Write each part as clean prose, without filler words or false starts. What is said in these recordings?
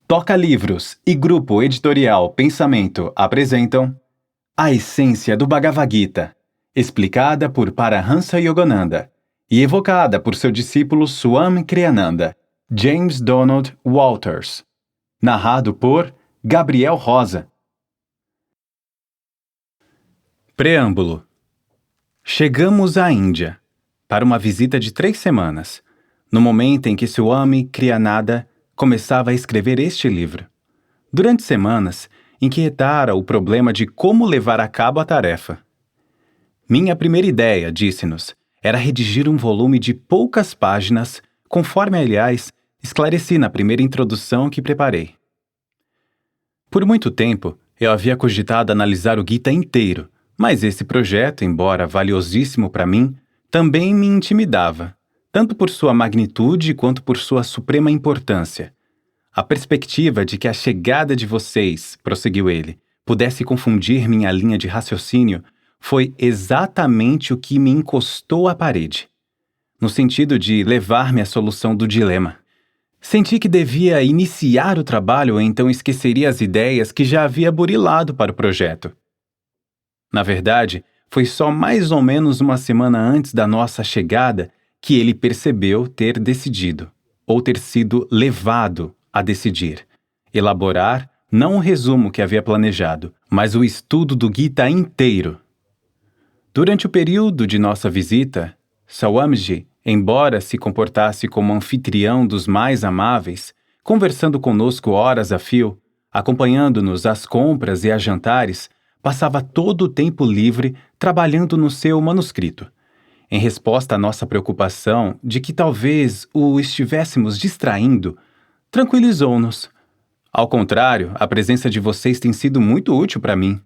Toca Livros e Grupo Editorial Pensamento apresentam A Essência do Bhagavad Gita, explicada por Paramahansa Yogananda e evocada por seu discípulo Swami Kriyananda, James Donald Walters. Narrado por Gabriel Rosa. Preâmbulo. Chegamos à Índia, para uma visita de 3 semanas, no momento em que Swami Kriyananda começava a escrever este livro. Durante semanas, inquietara o problema de como levar a cabo a tarefa. Minha primeira ideia, disse-nos, era redigir um volume de poucas páginas, conforme, aliás, esclareci na primeira introdução que preparei. Por muito tempo, eu havia cogitado analisar o Gita inteiro, mas esse projeto, embora valiosíssimo para mim, também me intimidava, tanto por sua magnitude quanto por sua suprema importância. A perspectiva de que a chegada de vocês, prosseguiu ele, pudesse confundir minha linha de raciocínio foi exatamente o que me encostou à parede, no sentido de levar-me à solução do dilema. Senti que devia iniciar o trabalho ou então esqueceria as ideias que já havia burilado para o projeto. Na verdade, foi só mais ou menos uma semana antes da nossa chegada que ele percebeu ter decidido, ou ter sido levado a decidir, elaborar não o resumo que havia planejado, mas o estudo do Gita inteiro. Durante o período de nossa visita, Swamiji, embora se comportasse como anfitrião dos mais amáveis, conversando conosco horas a fio, acompanhando-nos às compras e a jantares, passava todo o tempo livre trabalhando no seu manuscrito. Em resposta à nossa preocupação de que talvez o estivéssemos distraindo, tranquilizou-nos. Ao contrário, a presença de vocês tem sido muito útil para mim.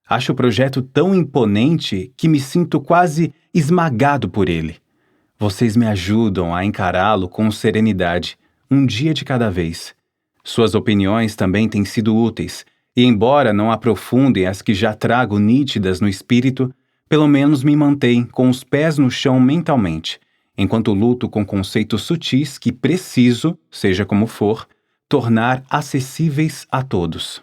Acho o projeto tão imponente que me sinto quase esmagado por ele. Vocês me ajudam a encará-lo com serenidade, um dia de cada vez. Suas opiniões também têm sido úteis, e embora não aprofundem as que já trago nítidas no espírito, pelo menos me mantêm com os pés no chão mentalmente, enquanto luto com conceitos sutis que preciso, seja como for, tornar acessíveis a todos.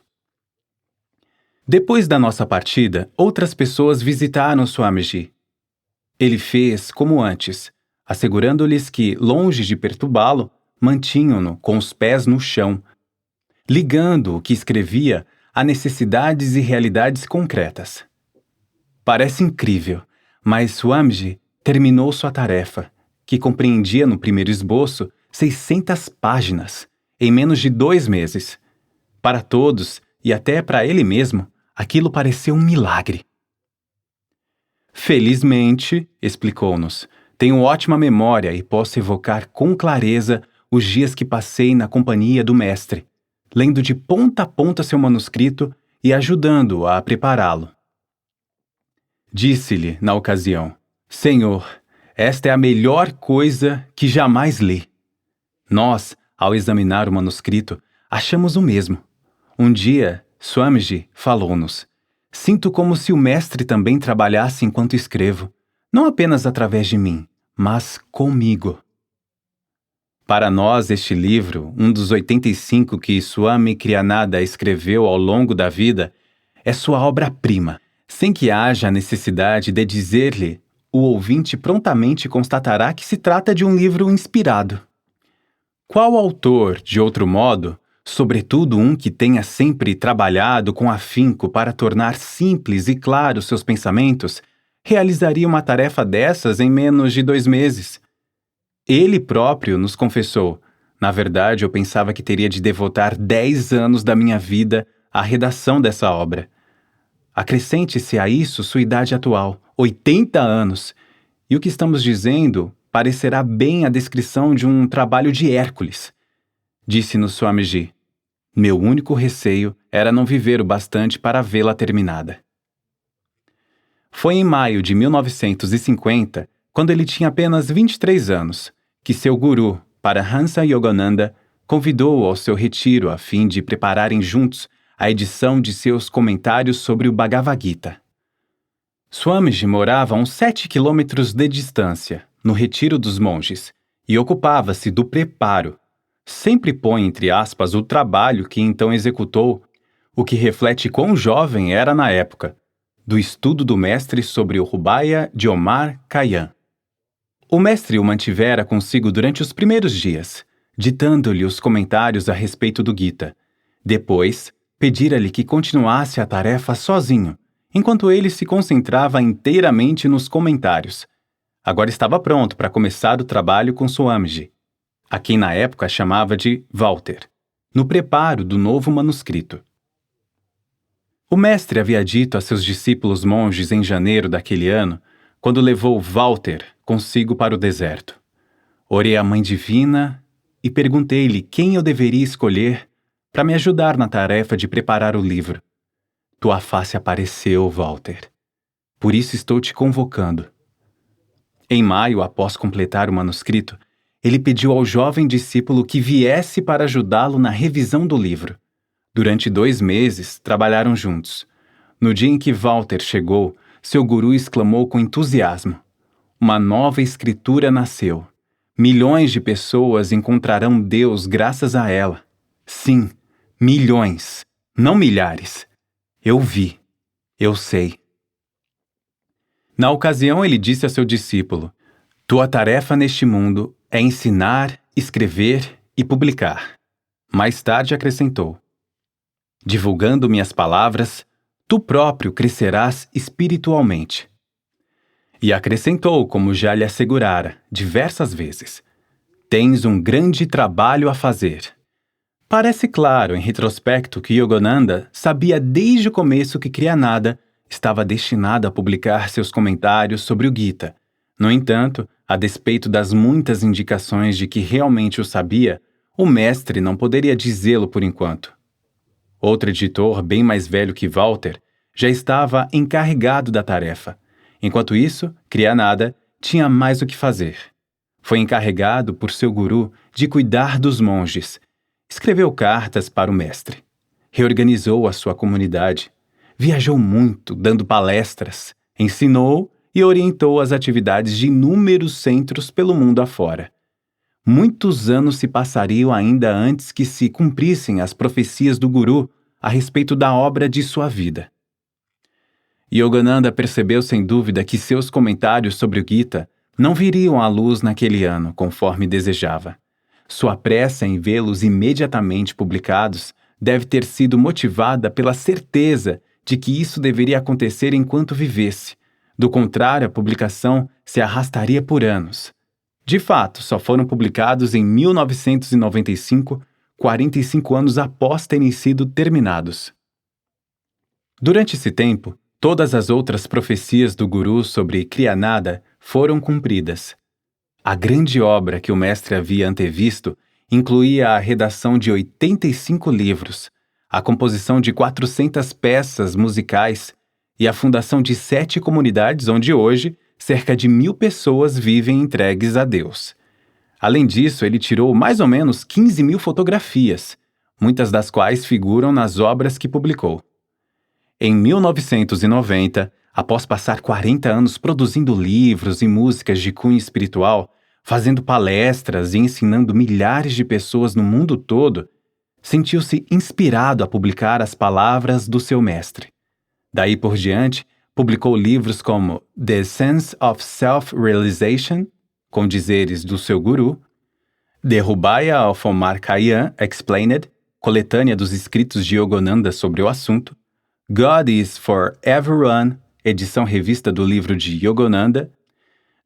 Depois da nossa partida, outras pessoas visitaram Swamiji. Ele fez como antes, assegurando-lhes que, longe de perturbá-lo, mantinham-no com os pés no chão, ligando o que escrevia a necessidades e realidades concretas. Parece incrível, mas Swamiji terminou sua tarefa, que compreendia no primeiro esboço 600 páginas, em menos de 2 meses. Para todos, e até para ele mesmo, aquilo pareceu um milagre. Felizmente, explicou-nos, tenho ótima memória e posso evocar com clareza os dias que passei na companhia do mestre, lendo de ponta a ponta seu manuscrito e ajudando-o a prepará-lo. Disse-lhe, na ocasião, Senhor, esta é a melhor coisa que jamais li. Nós, ao examinar o manuscrito, achamos o mesmo. Um dia, Swamiji falou-nos, sinto como se o mestre também trabalhasse enquanto escrevo, não apenas através de mim, mas comigo. Para nós, este livro, um dos 85 que Swami Kriyananda escreveu ao longo da vida, é sua obra-prima, sem que haja a necessidade de dizer-lhe, o ouvinte prontamente constatará que se trata de um livro inspirado. Qual autor, de outro modo, sobretudo um que tenha sempre trabalhado com afinco para tornar simples e claros seus pensamentos, realizaria uma tarefa dessas em menos de 2 meses? Ele próprio nos confessou, na verdade eu pensava que teria de devotar 10 anos da minha vida à redação dessa obra. Acrescente-se a isso sua idade atual, 80 anos, e o que estamos dizendo parecerá bem a descrição de um trabalho de Hércules. Disse-nos Swamiji, meu único receio era não viver o bastante para vê-la terminada. Foi em maio de 1950, quando ele tinha apenas 23 anos, que seu guru, Paramahansa Yogananda, convidou-o ao seu retiro a fim de prepararem juntos a edição de seus comentários sobre o Bhagavad Gita. Swamiji morava a uns 7 quilômetros de distância, no retiro dos monges, e ocupava-se do preparo, sempre põe entre aspas o trabalho que então executou, o que reflete quão jovem era na época, do estudo do mestre sobre o Rubaia de Omar Khayyam. O mestre o mantivera consigo durante os primeiros dias, ditando-lhe os comentários a respeito do Gita. Depois, pedira-lhe que continuasse a tarefa sozinho, enquanto ele se concentrava inteiramente nos comentários. Agora estava pronto para começar o trabalho com Swamiji, a quem na época chamava de Walter, no preparo do novo manuscrito. O mestre havia dito a seus discípulos monges em janeiro daquele ano, quando levou Walter consigo para o deserto. Orei à Mãe Divina e perguntei-lhe quem eu deveria escolher para me ajudar na tarefa de preparar o livro. Tua face apareceu, Walter. Por isso estou te convocando. Em maio, após completar o manuscrito, ele pediu ao jovem discípulo que viesse para ajudá-lo na revisão do livro. Durante 2 meses, trabalharam juntos. No dia em que Walter chegou, seu guru exclamou com entusiasmo: uma nova escritura nasceu. Milhões de pessoas encontrarão Deus graças a ela. Sim, milhões, não milhares. Eu vi, eu sei. Na ocasião, ele disse a seu discípulo: tua tarefa neste mundo é ensinar, escrever e publicar. Mais tarde acrescentou: divulgando minhas palavras, tu próprio crescerás espiritualmente. E acrescentou, como já lhe assegurara, diversas vezes: tens um grande trabalho a fazer. Parece claro, em retrospecto, que Yogananda sabia desde o começo que Kriyananda estava destinado a publicar seus comentários sobre o Gita. No entanto, a despeito das muitas indicações de que realmente o sabia, o mestre não poderia dizê-lo por enquanto. Outro editor, bem mais velho que Walter, já estava encarregado da tarefa. Enquanto isso, Kriyananda tinha mais o que fazer. Foi encarregado por seu guru de cuidar dos monges. Escreveu cartas para o mestre. Reorganizou a sua comunidade. Viajou muito, dando palestras. Ensinou e orientou as atividades de inúmeros centros pelo mundo afora. Muitos anos se passariam ainda antes que se cumprissem as profecias do guru a respeito da obra de sua vida. Yogananda percebeu sem dúvida que seus comentários sobre o Gita não viriam à luz naquele ano, conforme desejava. Sua pressa em vê-los imediatamente publicados deve ter sido motivada pela certeza de que isso deveria acontecer enquanto vivesse. Do contrário, a publicação se arrastaria por anos. De fato, só foram publicados em 1995, 45 anos após terem sido terminados. Durante esse tempo, todas as outras profecias do Guru sobre Kriyananda foram cumpridas. A grande obra que o mestre havia antevisto incluía a redação de 85 livros, a composição de 400 peças musicais e a fundação de 7 comunidades onde hoje cerca de 1.000 pessoas vivem entregues a Deus. Além disso, ele tirou mais ou menos 15.000 fotografias, muitas das quais figuram nas obras que publicou. Em 1990, após passar 40 anos produzindo livros e músicas de cunho espiritual, fazendo palestras e ensinando milhares de pessoas no mundo todo, sentiu-se inspirado a publicar as palavras do seu mestre. Daí por diante, publicou livros como The Sense of Self-Realization, com dizeres do seu guru, The Rubaia of Omar Khayyam Explained, coletânea dos escritos de Yogananda sobre o assunto, God is for Everyone, edição revista do livro de Yogananda,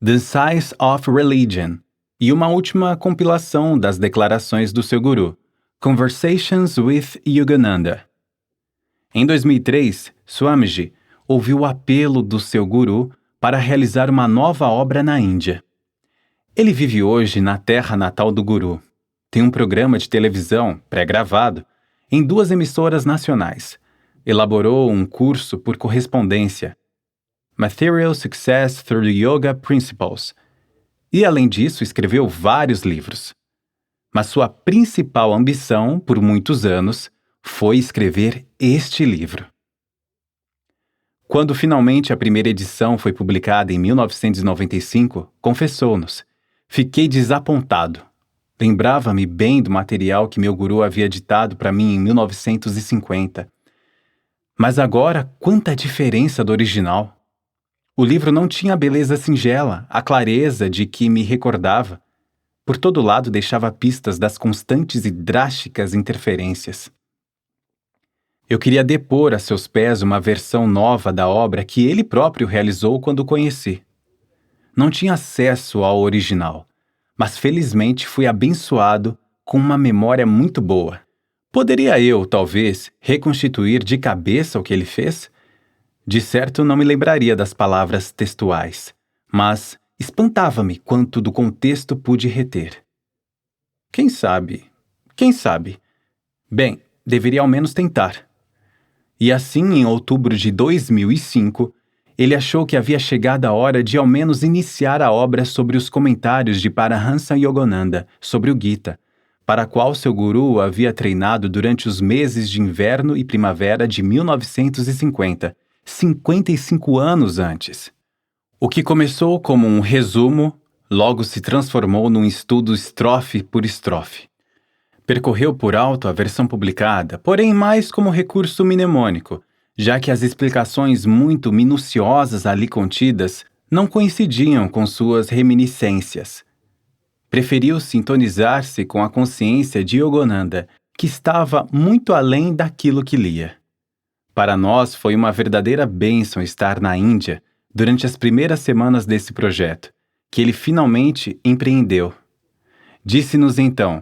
The Science of Religion, e uma última compilação das declarações do seu guru, Conversations with Yogananda. Em 2003, Swamiji ouviu o apelo do seu guru para realizar uma nova obra na Índia. Ele vive hoje na terra natal do guru. Tem um programa de televisão, pré-gravado, em 2 emissoras nacionais. Elaborou um curso por correspondência, Material Success Through Yoga Principles, e além disso escreveu vários livros. Mas sua principal ambição, por muitos anos, foi escrever este livro. Quando finalmente a primeira edição foi publicada em 1995, confessou-nos: fiquei desapontado. Lembrava-me bem do material que meu guru havia ditado para mim em 1950. Mas agora, quanta diferença do original! O livro não tinha a beleza singela, a clareza de que me recordava. Por todo lado deixava pistas das constantes e drásticas interferências. Eu queria depor a seus pés uma versão nova da obra que ele próprio realizou quando o conheci. Não tinha acesso ao original, mas felizmente fui abençoado com uma memória muito boa. Poderia eu, talvez, reconstituir de cabeça o que ele fez? De certo não me lembraria das palavras textuais, mas espantava-me quanto do contexto pude reter. Quem sabe? Quem sabe? Bem, deveria ao menos tentar. E assim, em outubro de 2005, ele achou que havia chegado a hora de ao menos iniciar a obra sobre os comentários de Paramahansa Yogananda sobre o Gita, para a qual seu guru o havia treinado durante os meses de inverno e primavera de 1950, 55 anos antes. O que começou como um resumo, logo se transformou num estudo estrofe por estrofe. Percorreu por alto a versão publicada, porém mais como recurso mnemônico, já que as explicações muito minuciosas ali contidas não coincidiam com suas reminiscências. Preferiu sintonizar-se com a consciência de Yogananda, que estava muito além daquilo que lia. Para nós foi uma verdadeira bênção estar na Índia durante as primeiras semanas desse projeto, que ele finalmente empreendeu. Disse-nos então: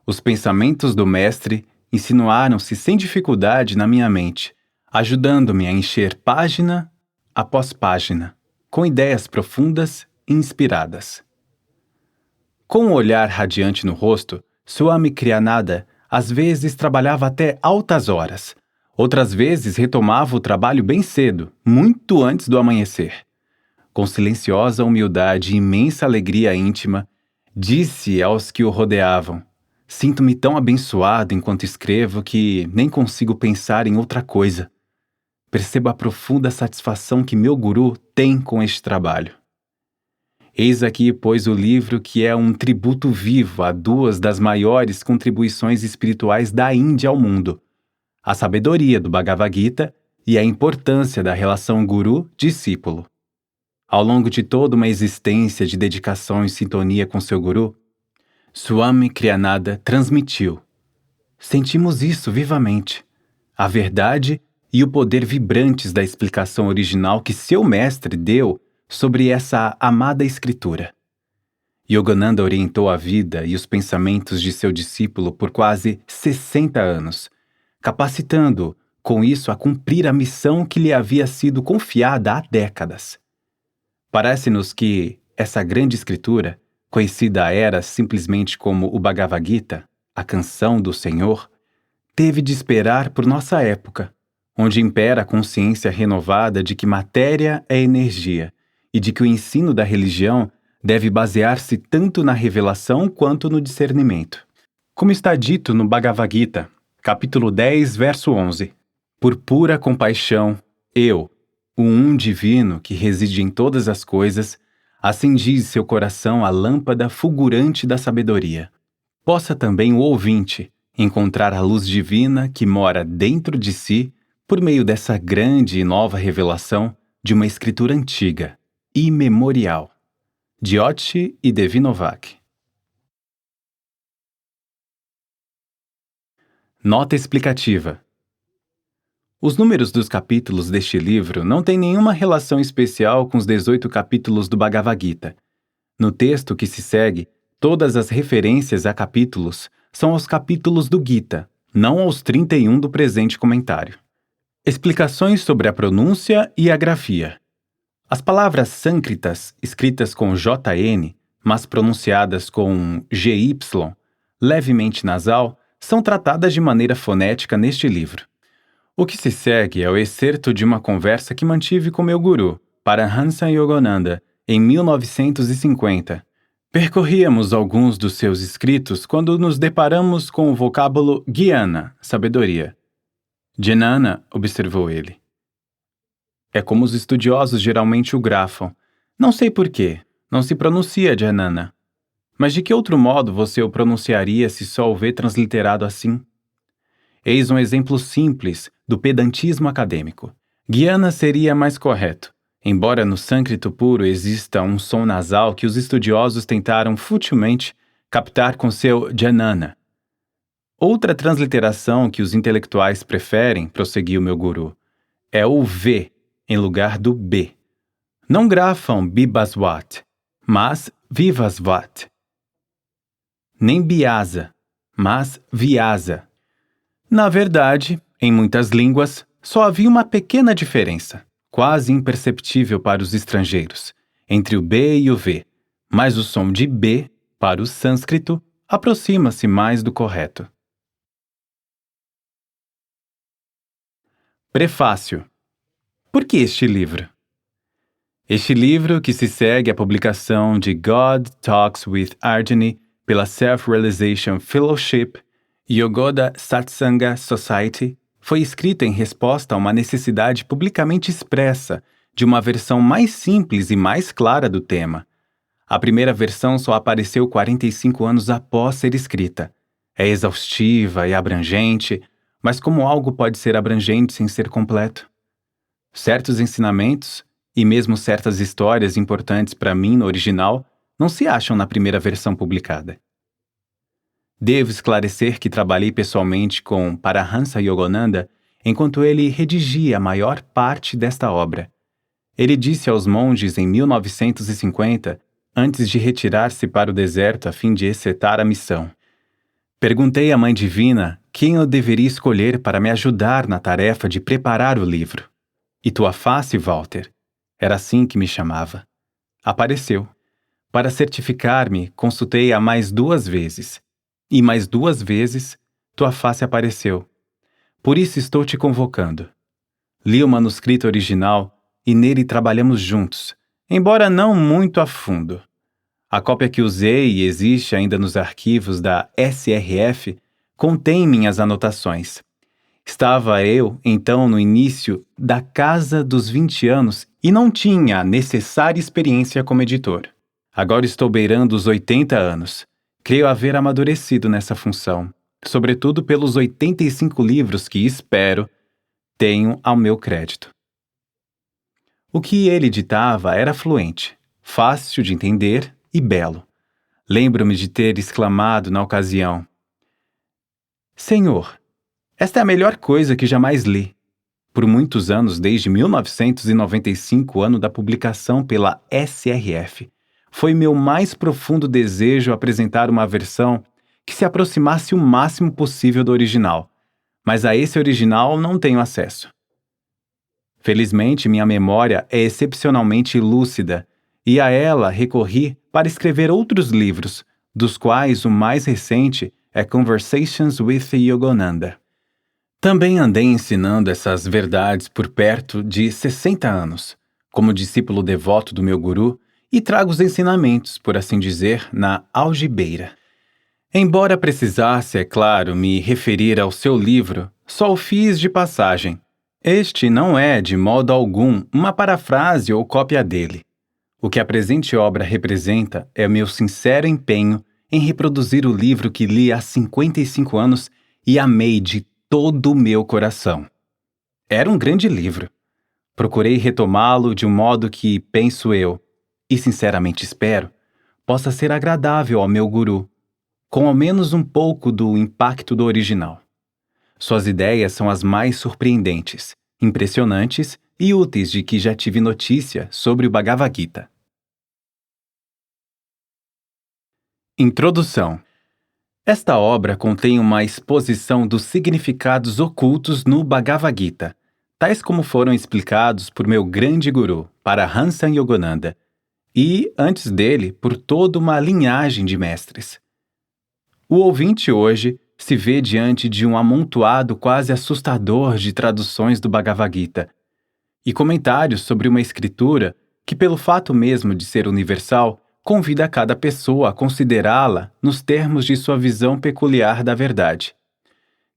os pensamentos do mestre insinuaram-se sem dificuldade na minha mente, ajudando-me a encher página após página, com ideias profundas e inspiradas. Com um olhar radiante no rosto, Swami Kriyananda às vezes trabalhava até altas horas. Outras vezes retomava o trabalho bem cedo, muito antes do amanhecer. Com silenciosa humildade e imensa alegria íntima, disse aos que o rodeavam: sinto-me tão abençoado enquanto escrevo que nem consigo pensar em outra coisa. Percebo a profunda satisfação que meu guru tem com este trabalho. Eis aqui, pois, o livro que é um tributo vivo a duas das maiores contribuições espirituais da Índia ao mundo: a sabedoria do Bhagavad Gita e a importância da relação guru-discípulo. Ao longo de toda uma existência de dedicação e sintonia com seu guru, Swami Kriyananda transmitiu. Sentimos isso vivamente. A verdade e o poder vibrantes da explicação original que seu mestre deu sobre essa amada escritura. Yogananda orientou a vida e os pensamentos de seu discípulo por quase 60 anos, capacitando-o, com isso, a cumprir a missão que lhe havia sido confiada há décadas. Parece-nos que essa grande escritura, conhecida era simplesmente como o Bhagavad Gita, a canção do Senhor, teve de esperar por nossa época, onde impera a consciência renovada de que matéria é energia e de que o ensino da religião deve basear-se tanto na revelação quanto no discernimento. Como está dito no Bhagavad Gita, capítulo 10, verso 11, por pura compaixão, eu, o Um Divino que reside em todas as coisas, acendi seu coração a lâmpada fulgurante da sabedoria. Possa também o ouvinte encontrar a luz divina que mora dentro de si por meio dessa grande e nova revelação de uma escritura antiga, imemorial. Jyoti e Devinovac. Nota explicativa. Os números dos capítulos deste livro não têm nenhuma relação especial com os 18 capítulos do Bhagavad Gita. No texto que se segue, todas as referências a capítulos são aos capítulos do Gita, não aos 31 do presente comentário. Explicações sobre a pronúncia e a grafia. As palavras sânscritas, escritas com JN, mas pronunciadas com GY, levemente nasal, são tratadas de maneira fonética neste livro. O que se segue é o excerto de uma conversa que mantive com meu guru, Paramahansa Yogananda, em 1950. Percorríamos alguns dos seus escritos quando nos deparamos com o vocábulo Gyana, sabedoria. Jnana, observou ele. É como os estudiosos geralmente o grafam. Não sei por quê, não se pronuncia Jnana. Mas de que outro modo você o pronunciaria se só o vê transliterado assim? Eis um exemplo simples do pedantismo acadêmico. Guiana seria mais correto, embora no sânscrito puro exista um som nasal que os estudiosos tentaram futilmente captar com seu janana. Outra transliteração que os intelectuais preferem, prosseguiu meu guru, é o V em lugar do B. Não grafam Bibaswat, mas Vivaswat. Nem Biasa, mas Vyasa. Na verdade, em muitas línguas, só havia uma pequena diferença, quase imperceptível para os estrangeiros, entre o B e o V, mas o som de B, para o sânscrito, aproxima-se mais do correto. Prefácio. Por que este livro? Este livro, que se segue à publicação de God Talks with Arjuni pela Self-Realization Fellowship e Yogoda Satsanga Society, foi escrito em resposta a uma necessidade publicamente expressa de uma versão mais simples e mais clara do tema. A primeira versão só apareceu 45 anos após ser escrita. É exaustiva e abrangente, mas como algo pode ser abrangente sem ser completo? Certos ensinamentos, e mesmo certas histórias importantes para mim no original, não se acham na primeira versão publicada. Devo esclarecer que trabalhei pessoalmente com Paramahansa Yogananda enquanto ele redigia a maior parte desta obra. Ele disse aos monges em 1950, antes de retirar-se para o deserto a fim de executar a missão: perguntei à Mãe Divina quem eu deveria escolher para me ajudar na tarefa de preparar o livro. E tua face, Walter, era assim que me chamava. Apareceu. Para certificar-me, consultei-a mais 2 vezes. E mais 2 vezes, tua face apareceu. Por isso estou te convocando. Li o manuscrito original e nele trabalhamos juntos, embora não muito a fundo. A cópia que usei e existe ainda nos arquivos da SRF contém minhas anotações. Estava eu, então, no início da casa dos 20 anos e não tinha a necessária experiência como editor. Agora estou beirando os 80 anos. Creio haver amadurecido nessa função, sobretudo pelos 85 livros que, espero, tenho ao meu crédito. O que ele ditava era fluente, fácil de entender e belo. Lembro-me de ter exclamado na ocasião: Senhor, esta é a melhor coisa que jamais li. Por muitos anos, desde 1995, ano da publicação pela SRF, foi meu mais profundo desejo apresentar uma versão que se aproximasse o máximo possível do original, mas a esse original não tenho acesso. Felizmente, minha memória é excepcionalmente lúcida, e a ela recorri para escrever outros livros, dos quais o mais recente é Conversations with Yogananda. Também andei ensinando essas verdades por perto de 60 anos, como discípulo devoto do meu guru, e trago os ensinamentos, por assim dizer, na algibeira. Embora precisasse, é claro, me referir ao seu livro, só o fiz de passagem. Este não é, de modo algum, uma parafrase ou cópia dele. O que a presente obra representa é o meu sincero empenho em reproduzir o livro que li há 55 anos e amei de todo o meu coração. Era um grande livro. Procurei retomá-lo de um modo que, penso eu, e sinceramente espero, possa ser agradável ao meu guru, com ao menos um pouco do impacto do original. Suas ideias são as mais surpreendentes, impressionantes e úteis de que já tive notícia sobre o Bhagavad Gita. Introdução. Esta obra contém uma exposição dos significados ocultos no Bhagavad Gita, tais como foram explicados por meu grande guru, Paramahansa Yogananda, e, antes dele, por toda uma linhagem de mestres. O ouvinte hoje se vê diante de um amontoado quase assustador de traduções do Bhagavad Gita e comentários sobre uma escritura que, pelo fato mesmo de ser universal, convida cada pessoa a considerá-la nos termos de sua visão peculiar da verdade.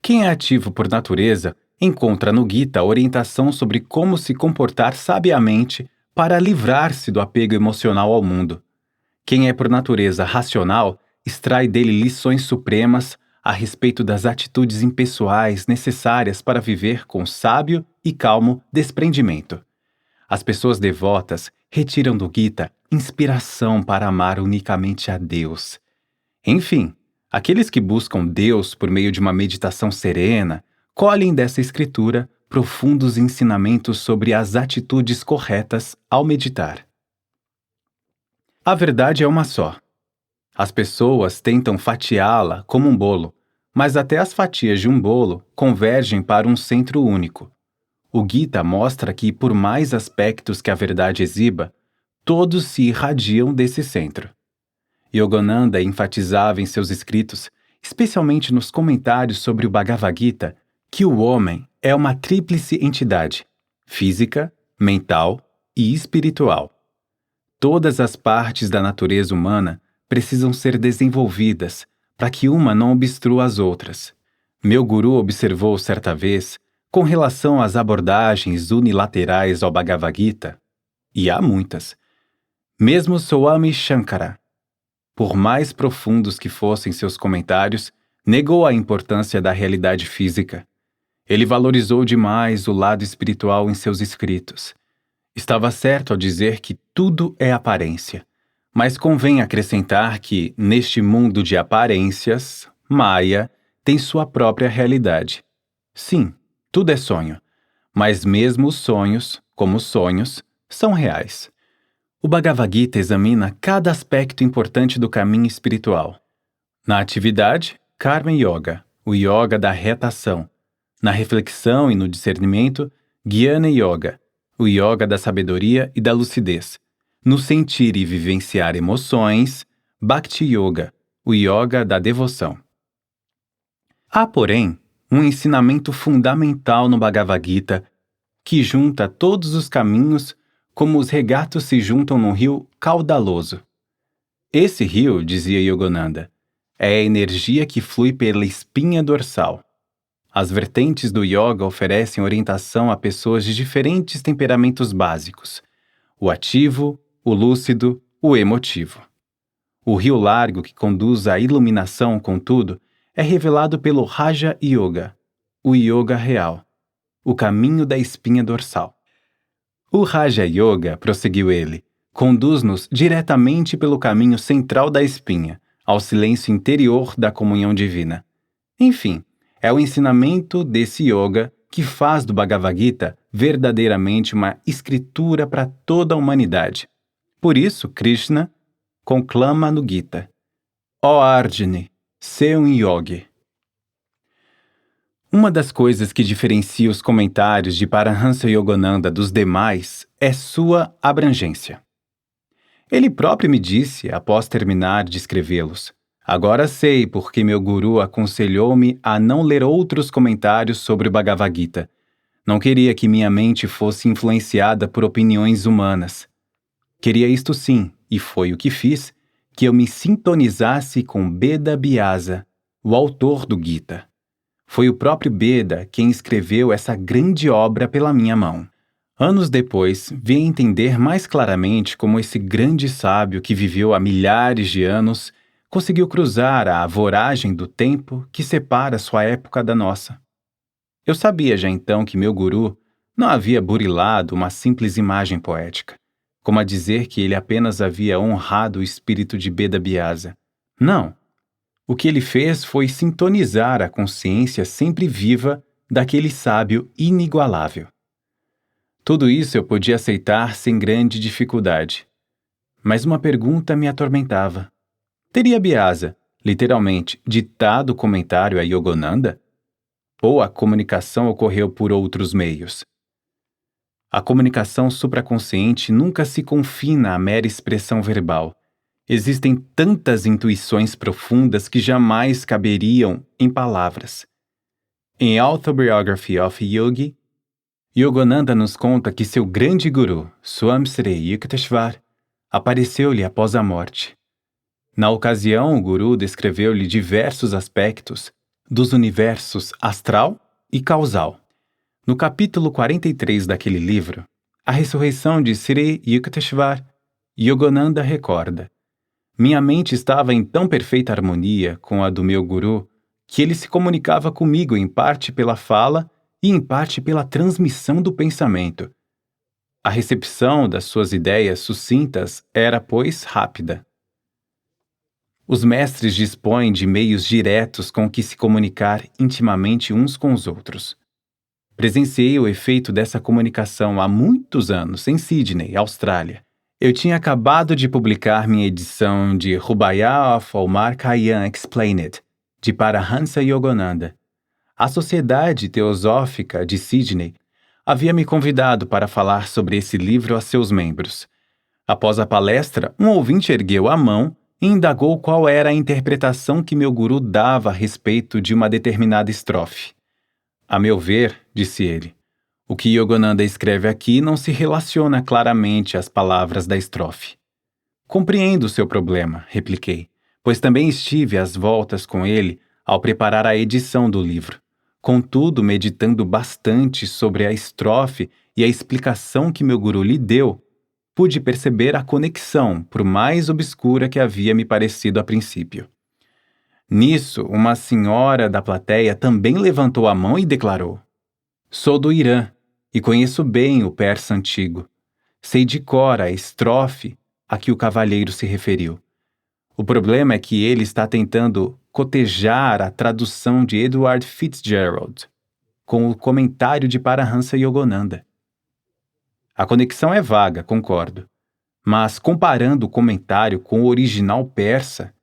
Quem é ativo por natureza encontra no Gita orientação sobre como se comportar sabiamente para livrar-se do apego emocional ao mundo. Quem é por natureza racional extrai dele lições supremas a respeito das atitudes impessoais necessárias para viver com sábio e calmo desprendimento. As pessoas devotas retiram do Gita inspiração para amar unicamente a Deus. Enfim, aqueles que buscam Deus por meio de uma meditação serena colhem dessa escritura profundos ensinamentos sobre as atitudes corretas ao meditar. A verdade é uma só. As pessoas tentam fatiá-la como um bolo, mas até as fatias de um bolo convergem para um centro único. O Gita mostra que, por mais aspectos que a verdade exiba, todos se irradiam desse centro. Yogananda enfatizava em seus escritos, especialmente nos comentários sobre o Bhagavad Gita, que o homem é uma tríplice entidade: física, mental e espiritual. Todas as partes da natureza humana precisam ser desenvolvidas para que uma não obstrua as outras. Meu guru observou certa vez, com relação às abordagens unilaterais ao Bhagavad Gita, e há muitas, mesmo Swami Shankara, por mais profundos que fossem seus comentários, negou a importância da realidade física. Ele valorizou demais o lado espiritual em seus escritos. Estava certo ao dizer que tudo é aparência, mas convém acrescentar que, neste mundo de aparências, Maya tem sua própria realidade. Sim, tudo é sonho, mas mesmo os sonhos, como sonhos, são reais. O Bhagavad Gita examina cada aspecto importante do caminho espiritual. Na atividade, Karma Yoga, o yoga da reta ação. Na reflexão e no discernimento, Jnana Yoga, o yoga da sabedoria e da lucidez. No sentir e vivenciar emoções, Bhakti Yoga, o yoga da devoção. Há, porém, um ensinamento fundamental no Bhagavad Gita que junta todos os caminhos como os regatos se juntam num rio caudaloso. Esse rio, dizia Yogananda, é a energia que flui pela espinha dorsal. As vertentes do yoga oferecem orientação a pessoas de diferentes temperamentos básicos: o ativo, o lúcido, o emotivo. O rio largo que conduz à iluminação, contudo, é revelado pelo Raja Yoga, o yoga real, o caminho da espinha dorsal. O Raja Yoga, prosseguiu ele, conduz-nos diretamente pelo caminho central da espinha, ao silêncio interior da comunhão divina. Enfim, é o ensinamento desse yoga que faz do Bhagavad Gita verdadeiramente uma escritura para toda a humanidade. Por isso, Krishna conclama no Gita: Ó Arjuna, sê um yogi. Uma das coisas que diferencia os comentários de Paramahansa Yogananda dos demais é sua abrangência. Ele próprio me disse, após terminar de escrevê-los: agora sei porque meu guru aconselhou-me a não ler outros comentários sobre o Bhagavad Gita. Não queria que minha mente fosse influenciada por opiniões humanas. Queria isto sim, e foi o que fiz, que eu me sintonizasse com Beda Vyasa, o autor do Gita. Foi o próprio Beda quem escreveu essa grande obra pela minha mão. Anos depois, vim a entender mais claramente como esse grande sábio que viveu há milhares de anos conseguiu cruzar a voragem do tempo que separa sua época da nossa. Eu sabia já então que meu guru não havia burilado uma simples imagem poética, como a dizer que ele apenas havia honrado o espírito de Beda Vyasa. Não. O que ele fez foi sintonizar a consciência sempre viva daquele sábio inigualável. Tudo isso eu podia aceitar sem grande dificuldade. Mas uma pergunta me atormentava. Teria Vyasa, literalmente, ditado o comentário a Yogananda? Ou a comunicação ocorreu por outros meios? A comunicação supraconsciente nunca se confina à mera expressão verbal. Existem tantas intuições profundas que jamais caberiam em palavras. Em Autobiography of Yogi, Yogananda nos conta que seu grande guru, Swami Sri Yukteswar, apareceu-lhe após a morte. Na ocasião, o guru descreveu-lhe diversos aspectos dos universos astral e causal. No capítulo 43 daquele livro, A Ressurreição de Sri Yukteswar, Yogananda recorda: Minha mente estava em tão perfeita harmonia com a do meu guru que ele se comunicava comigo em parte pela fala e em parte pela transmissão do pensamento. A recepção das suas ideias sucintas era, pois, rápida. Os mestres dispõem de meios diretos com que se comunicar intimamente uns com os outros. Presenciei o efeito dessa comunicação há muitos anos em Sydney, Austrália. Eu tinha acabado de publicar minha edição de Rubaiyat of Omar Khayyam Explained, de Paramahansa Yogananda. A Sociedade Teosófica de Sydney havia me convidado para falar sobre esse livro a seus membros. Após a palestra, um ouvinte ergueu a mão e indagou qual era a interpretação que meu guru dava a respeito de uma determinada estrofe. A meu ver, disse ele, o que Yogananda escreve aqui não se relaciona claramente às palavras da estrofe. Compreendo o seu problema, repliquei, pois também estive às voltas com ele ao preparar a edição do livro. Contudo, meditando bastante sobre a estrofe e a explicação que meu guru lhe deu, pude perceber a conexão, por mais obscura que havia me parecido a princípio. Nisso, uma senhora da plateia também levantou a mão e declarou: Sou do Irã e conheço bem o persa antigo. Sei de cor a estrofe a que o cavalheiro se referiu. O problema é que ele está tentando cotejar a tradução de Edward Fitzgerald com o comentário de Paramahansa Yogananda. A conexão é vaga, concordo, mas comparando o comentário com o original persa,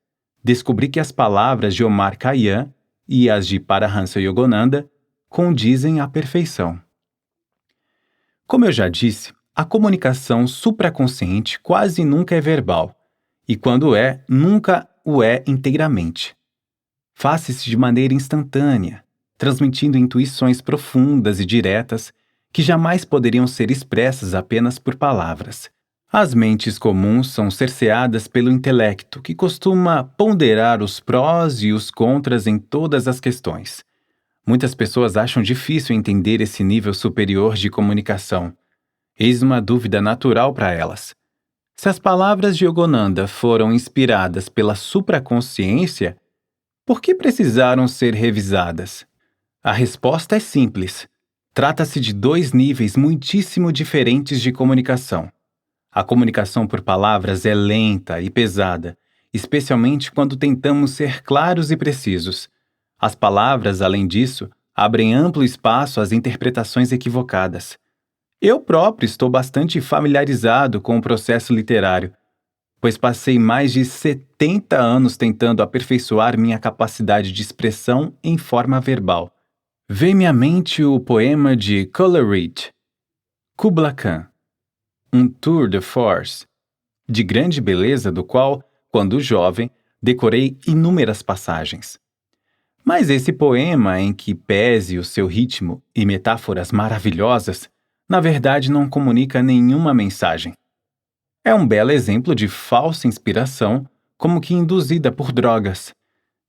descobri que as palavras de Omar Khayyam e as de Paramahansa Yogananda condizem à perfeição. Como eu já disse, a comunicação supraconsciente quase nunca é verbal, e quando é, nunca o é inteiramente. Faz-se de maneira instantânea, transmitindo intuições profundas e diretas que jamais poderiam ser expressas apenas por palavras. As mentes comuns são cerceadas pelo intelecto, que costuma ponderar os prós e os contras em todas as questões. Muitas pessoas acham difícil entender esse nível superior de comunicação. Eis uma dúvida natural para elas. Se as palavras de Yogananda foram inspiradas pela supraconsciência, por que precisaram ser revisadas? A resposta é simples. Trata-se de dois níveis muitíssimo diferentes de comunicação. A comunicação por palavras é lenta e pesada, especialmente quando tentamos ser claros e precisos. As palavras, além disso, abrem amplo espaço às interpretações equivocadas. Eu próprio estou bastante familiarizado com o processo literário, pois passei mais de 70 anos tentando aperfeiçoar minha capacidade de expressão em forma verbal. Vem-me à mente o poema de Coleridge, Kubla Khan, um tour de force, de grande beleza do qual, quando jovem, decorei inúmeras passagens. Mas esse poema, em que pese o seu ritmo e metáforas maravilhosas, na verdade não comunica nenhuma mensagem. É um belo exemplo de falsa inspiração, como que induzida por drogas.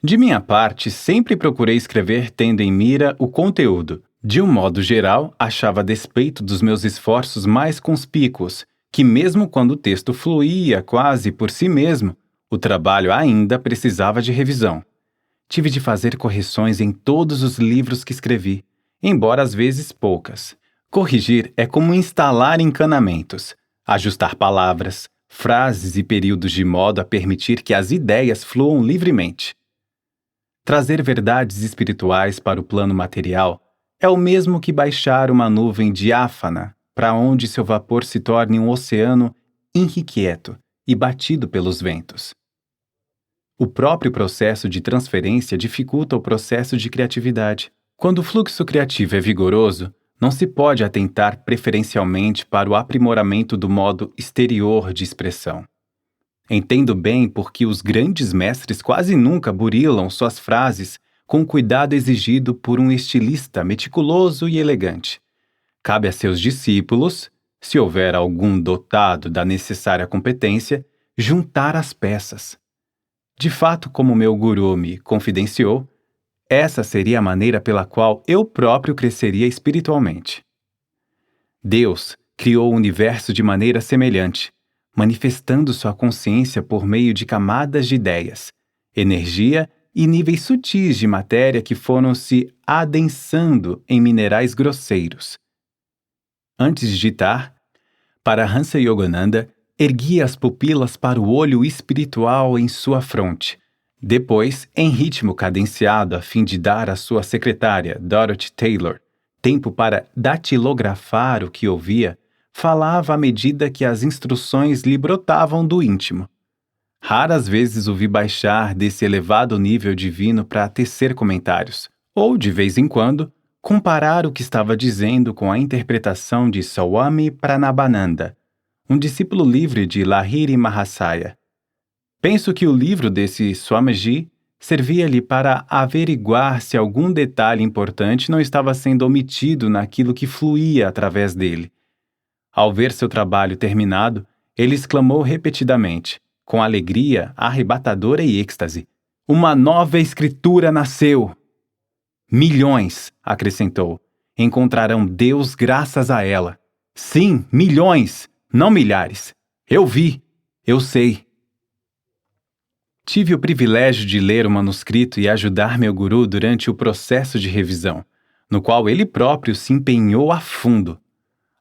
De minha parte, sempre procurei escrever tendo em mira o conteúdo. De um modo geral, achava a despeito dos meus esforços mais conspícuos, que mesmo quando o texto fluía quase por si mesmo, o trabalho ainda precisava de revisão. Tive de fazer correções em todos os livros que escrevi, embora às vezes poucas. Corrigir é como instalar encanamentos, ajustar palavras, frases e períodos de modo a permitir que as ideias fluam livremente. Trazer verdades espirituais para o plano material é o mesmo que baixar uma nuvem diáfana para onde seu vapor se torne um oceano irrequieto e batido pelos ventos. O próprio processo de transferência dificulta o processo de criatividade. Quando o fluxo criativo é vigoroso, não se pode atentar preferencialmente para o aprimoramento do modo exterior de expressão. Entendo bem por que os grandes mestres quase nunca burilam suas frases com o cuidado exigido por um estilista meticuloso e elegante. Cabe a seus discípulos, se houver algum dotado da necessária competência, juntar as peças. De fato, como meu guru me confidenciou, essa seria a maneira pela qual eu próprio cresceria espiritualmente. Deus criou o universo de maneira semelhante, manifestando sua consciência por meio de camadas de ideias, energia e níveis sutis de matéria que foram se adensando em minerais grosseiros. Antes de ditar, Paramahansa Yogananda erguia as pupilas para o olho espiritual em sua fronte. Depois, em ritmo cadenciado a fim de dar à sua secretária, Dorothy Taylor, tempo para datilografar o que ouvia, falava à medida que as instruções lhe brotavam do íntimo. Raras vezes o vi baixar desse elevado nível divino para tecer comentários, ou, de vez em quando, comparar o que estava dizendo com a interpretação de Swami Pranabananda, um discípulo livre de Lahiri Mahasaya. Penso que o livro desse Swamiji servia-lhe para averiguar se algum detalhe importante não estava sendo omitido naquilo que fluía através dele. Ao ver seu trabalho terminado, ele exclamou repetidamente, com alegria arrebatadora e êxtase: "Uma nova escritura nasceu!" Milhões, acrescentou, encontrarão Deus graças a ela. Sim, milhões, não milhares. Eu vi, eu sei. Tive o privilégio de ler o manuscrito e ajudar meu guru durante o processo de revisão, no qual ele próprio se empenhou a fundo.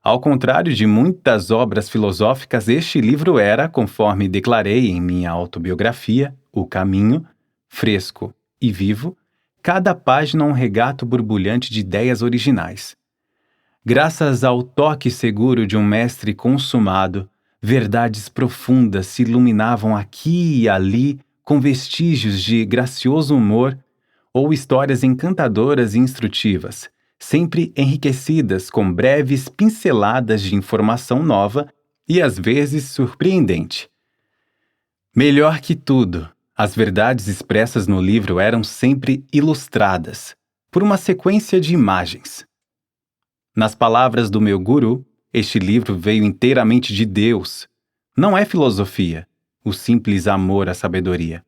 Ao contrário de muitas obras filosóficas, este livro era, conforme declarei em minha autobiografia, O Caminho, fresco e vivo, cada página um regato borbulhante de ideias originais. Graças ao toque seguro de um mestre consumado, verdades profundas se iluminavam aqui e ali com vestígios de gracioso humor ou histórias encantadoras e instrutivas, sempre enriquecidas com breves pinceladas de informação nova e às vezes surpreendente. Melhor que tudo, as verdades expressas no livro eram sempre ilustradas, por uma sequência de imagens. Nas palavras do meu guru, este livro veio inteiramente de Deus. Não é filosofia, o simples amor à sabedoria.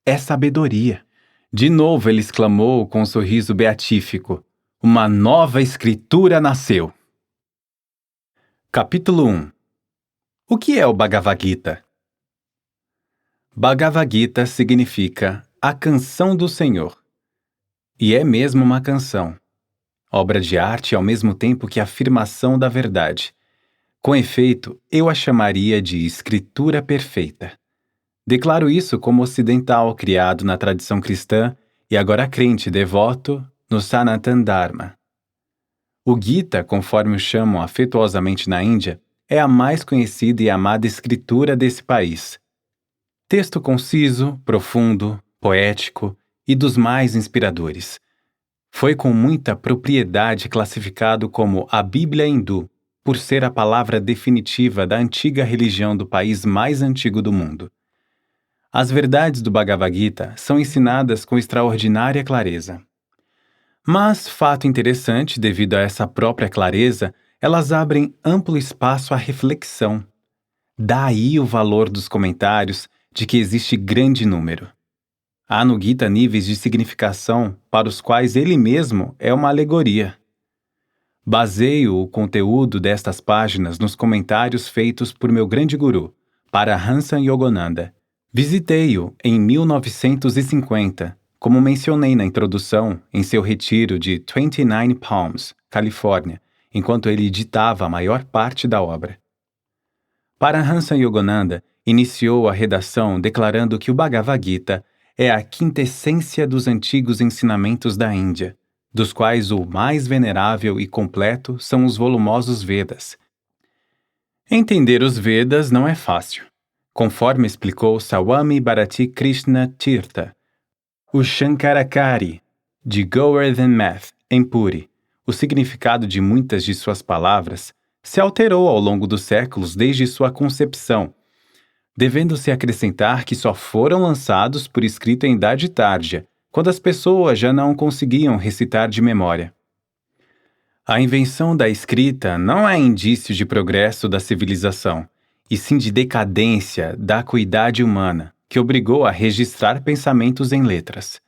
É sabedoria. De novo ele exclamou com um sorriso beatífico: "Uma nova escritura nasceu." Capítulo 1. O que é o Bhagavad Gita? Bhagavad Gita significa a canção do Senhor. E é mesmo uma canção. Obra de arte ao mesmo tempo que afirmação da verdade. Com efeito, eu a chamaria de escritura perfeita. Declaro isso como ocidental criado na tradição cristã e agora crente devoto no Sanatana Dharma. O Gita, conforme o chamam afetuosamente na Índia, é a mais conhecida e amada escritura desse país. Texto conciso, profundo, poético e dos mais inspiradores. Foi com muita propriedade classificado como a Bíblia hindu, por ser a palavra definitiva da antiga religião do país mais antigo do mundo. As verdades do Bhagavad Gita são ensinadas com extraordinária clareza. Mas, fato interessante, devido a essa própria clareza, elas abrem amplo espaço à reflexão. Daí o valor dos comentários, de que existe grande número. Há no Gita níveis de significação para os quais ele mesmo é uma alegoria. Baseio o conteúdo destas páginas nos comentários feitos por meu grande guru, Paramahansa Yogananda. Visitei-o em 1950, como mencionei na introdução, em seu retiro de 29 Palms, Califórnia, enquanto ele editava a maior parte da obra. Paramahansa Yogananda iniciou a redação declarando que o Bhagavad Gita é a quintessência dos antigos ensinamentos da Índia, dos quais o mais venerável e completo são os volumosos Vedas. Entender os Vedas não é fácil. Conforme explicou Swami Bharati Krishna Tirtha, o Shankarakari, de Govardhan Math, em Puri, o significado de muitas de suas palavras se alterou ao longo dos séculos desde sua concepção, devendo-se acrescentar que só foram lançados por escrito em idade tárdia, quando as pessoas já não conseguiam recitar de memória. A invenção da escrita não é indício de progresso da civilização, e sim de decadência da acuidade humana, que obrigou a registrar pensamentos em letras.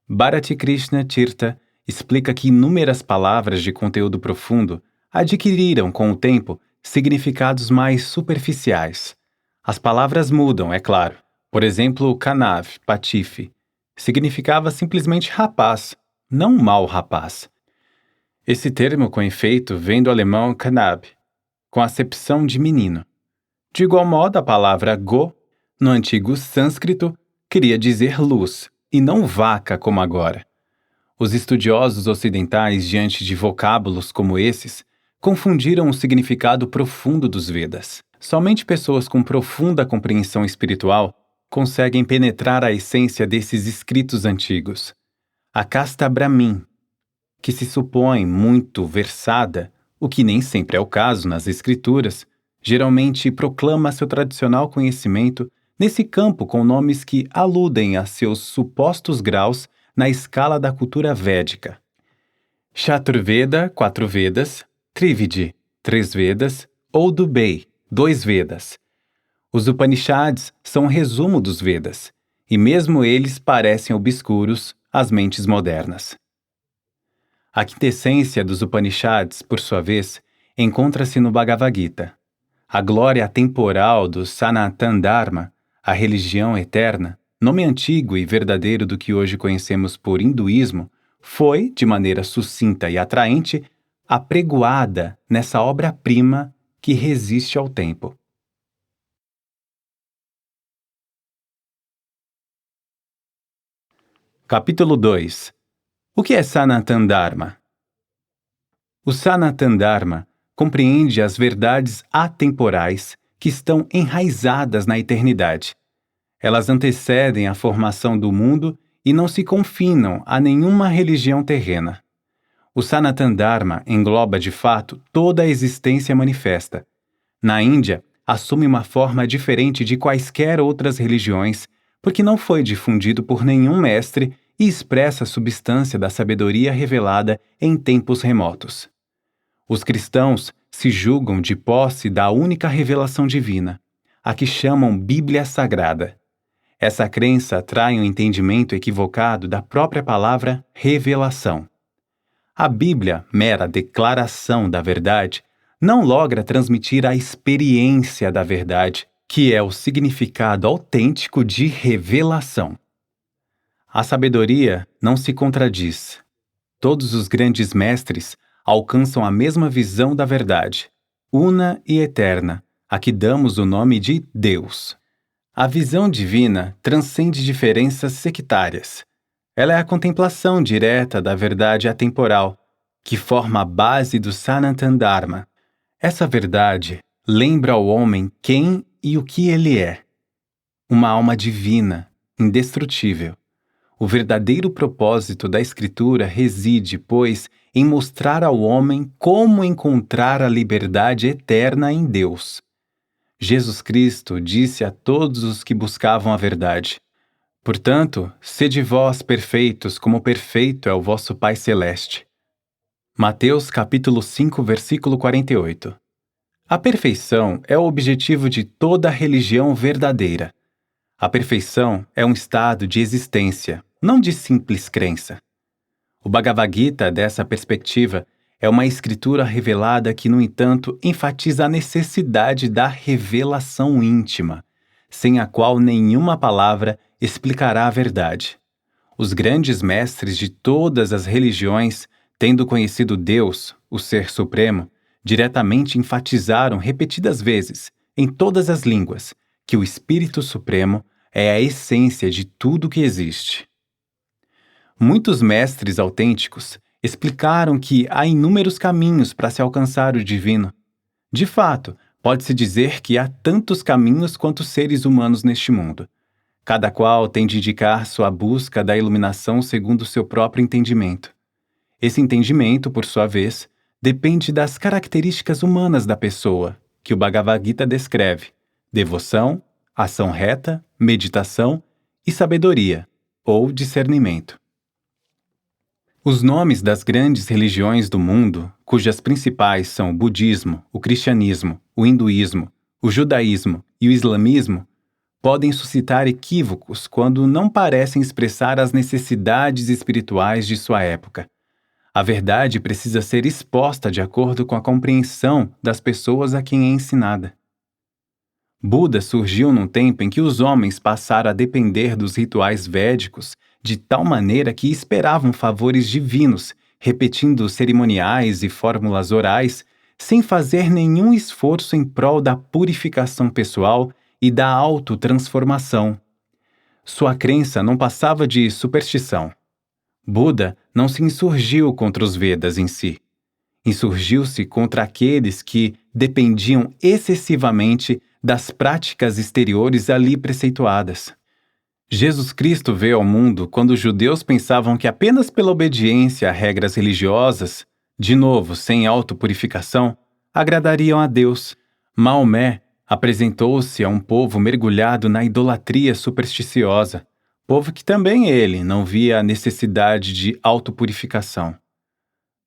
Bharati Krishna Tirtha explica que inúmeras palavras de conteúdo profundo adquiriram, com o tempo, significados mais superficiais, As palavras mudam, é claro. Por exemplo, canav, patife, significava simplesmente rapaz, não mau rapaz. Esse termo, com efeito, vem do alemão Knab, com acepção de menino. De igual modo, a palavra go, no antigo sânscrito, queria dizer luz, e não vaca como agora. Os estudiosos ocidentais, diante de vocábulos como esses, confundiram o significado profundo dos Vedas. Somente pessoas com profunda compreensão espiritual conseguem penetrar a essência desses escritos antigos. A casta Brahmin, que se supõe muito versada, o que nem sempre é o caso nas escrituras, geralmente proclama seu tradicional conhecimento nesse campo com nomes que aludem a seus supostos graus na escala da cultura védica. Chaturveda, 4 Vedas, Trividi, 3 Vedas, ou Dubei, 2 Vedas. Os Upanishads são um resumo dos Vedas, e mesmo eles parecem obscuros às mentes modernas. A quintessência dos Upanishads, por sua vez, encontra-se no Bhagavad Gita. A glória temporal do Sanatana Dharma, a religião eterna, nome antigo e verdadeiro do que hoje conhecemos por hinduísmo, foi, de maneira sucinta e atraente, apregoada nessa obra-prima que resiste ao tempo. Capítulo 2. O que é Sanatana Dharma? O Sanatana Dharma compreende as verdades atemporais que estão enraizadas na eternidade. Elas antecedem a formação do mundo e não se confinam a nenhuma religião terrena. O Sanatana Dharma engloba, de fato, toda a existência manifesta. Na Índia, assume uma forma diferente de quaisquer outras religiões, porque não foi difundido por nenhum mestre e expressa a substância da sabedoria revelada em tempos remotos. Os cristãos se julgam de posse da única revelação divina, a que chamam Bíblia Sagrada. Essa crença atrai um entendimento equivocado da própria palavra revelação. A Bíblia, mera declaração da verdade, não logra transmitir a experiência da verdade, que é o significado autêntico de revelação. A sabedoria não se contradiz. Todos os grandes mestres alcançam a mesma visão da verdade, una e eterna, a que damos o nome de Deus. A visão divina transcende diferenças sectárias. Ela é a contemplação direta da verdade atemporal, que forma a base do Sanatana Dharma. Essa verdade lembra ao homem quem e o que ele é. Uma alma divina, indestrutível. O verdadeiro propósito da Escritura reside, pois, em mostrar ao homem como encontrar a liberdade eterna em Deus. Jesus Cristo disse a todos os que buscavam a verdade: portanto, sede vós perfeitos, como perfeito é o vosso Pai Celeste. Mateus capítulo 5, versículo 48. A perfeição é o objetivo de toda religião verdadeira. A perfeição é um estado de existência, não de simples crença. O Bhagavad Gita, dessa perspectiva, é uma escritura revelada que, no entanto, enfatiza a necessidade da revelação íntima, sem a qual nenhuma palavra explicará a verdade. Os grandes mestres de todas as religiões, tendo conhecido Deus, o Ser Supremo, diretamente enfatizaram repetidas vezes, em todas as línguas, que o Espírito Supremo é a essência de tudo que existe. Muitos mestres autênticos explicaram que há inúmeros caminhos para se alcançar o divino. De fato, pode-se dizer que há tantos caminhos quanto seres humanos neste mundo. Cada qual tem de indicar sua busca da iluminação segundo seu próprio entendimento. Esse entendimento, por sua vez, depende das características humanas da pessoa, que o Bhagavad Gita descreve: devoção, ação reta, meditação e sabedoria, ou discernimento. Os nomes das grandes religiões do mundo, cujas principais são o budismo, o cristianismo, o hinduísmo, o judaísmo e o islamismo, podem suscitar equívocos quando não parecem expressar as necessidades espirituais de sua época. A verdade precisa ser exposta de acordo com a compreensão das pessoas a quem é ensinada. Buda surgiu num tempo em que os homens passaram a depender dos rituais védicos de tal maneira que esperavam favores divinos, repetindo cerimoniais e fórmulas orais, sem fazer nenhum esforço em prol da purificação pessoal e da autotransformação. Sua crença não passava de superstição. Buda não se insurgiu contra os Vedas em si. Insurgiu-se contra aqueles que dependiam excessivamente das práticas exteriores ali preceituadas. Jesus Cristo veio ao mundo quando os judeus pensavam que apenas pela obediência a regras religiosas, de novo sem autopurificação, agradariam a Deus. Maomé apresentou-se a um povo mergulhado na idolatria supersticiosa, povo que também ele não via a necessidade de autopurificação.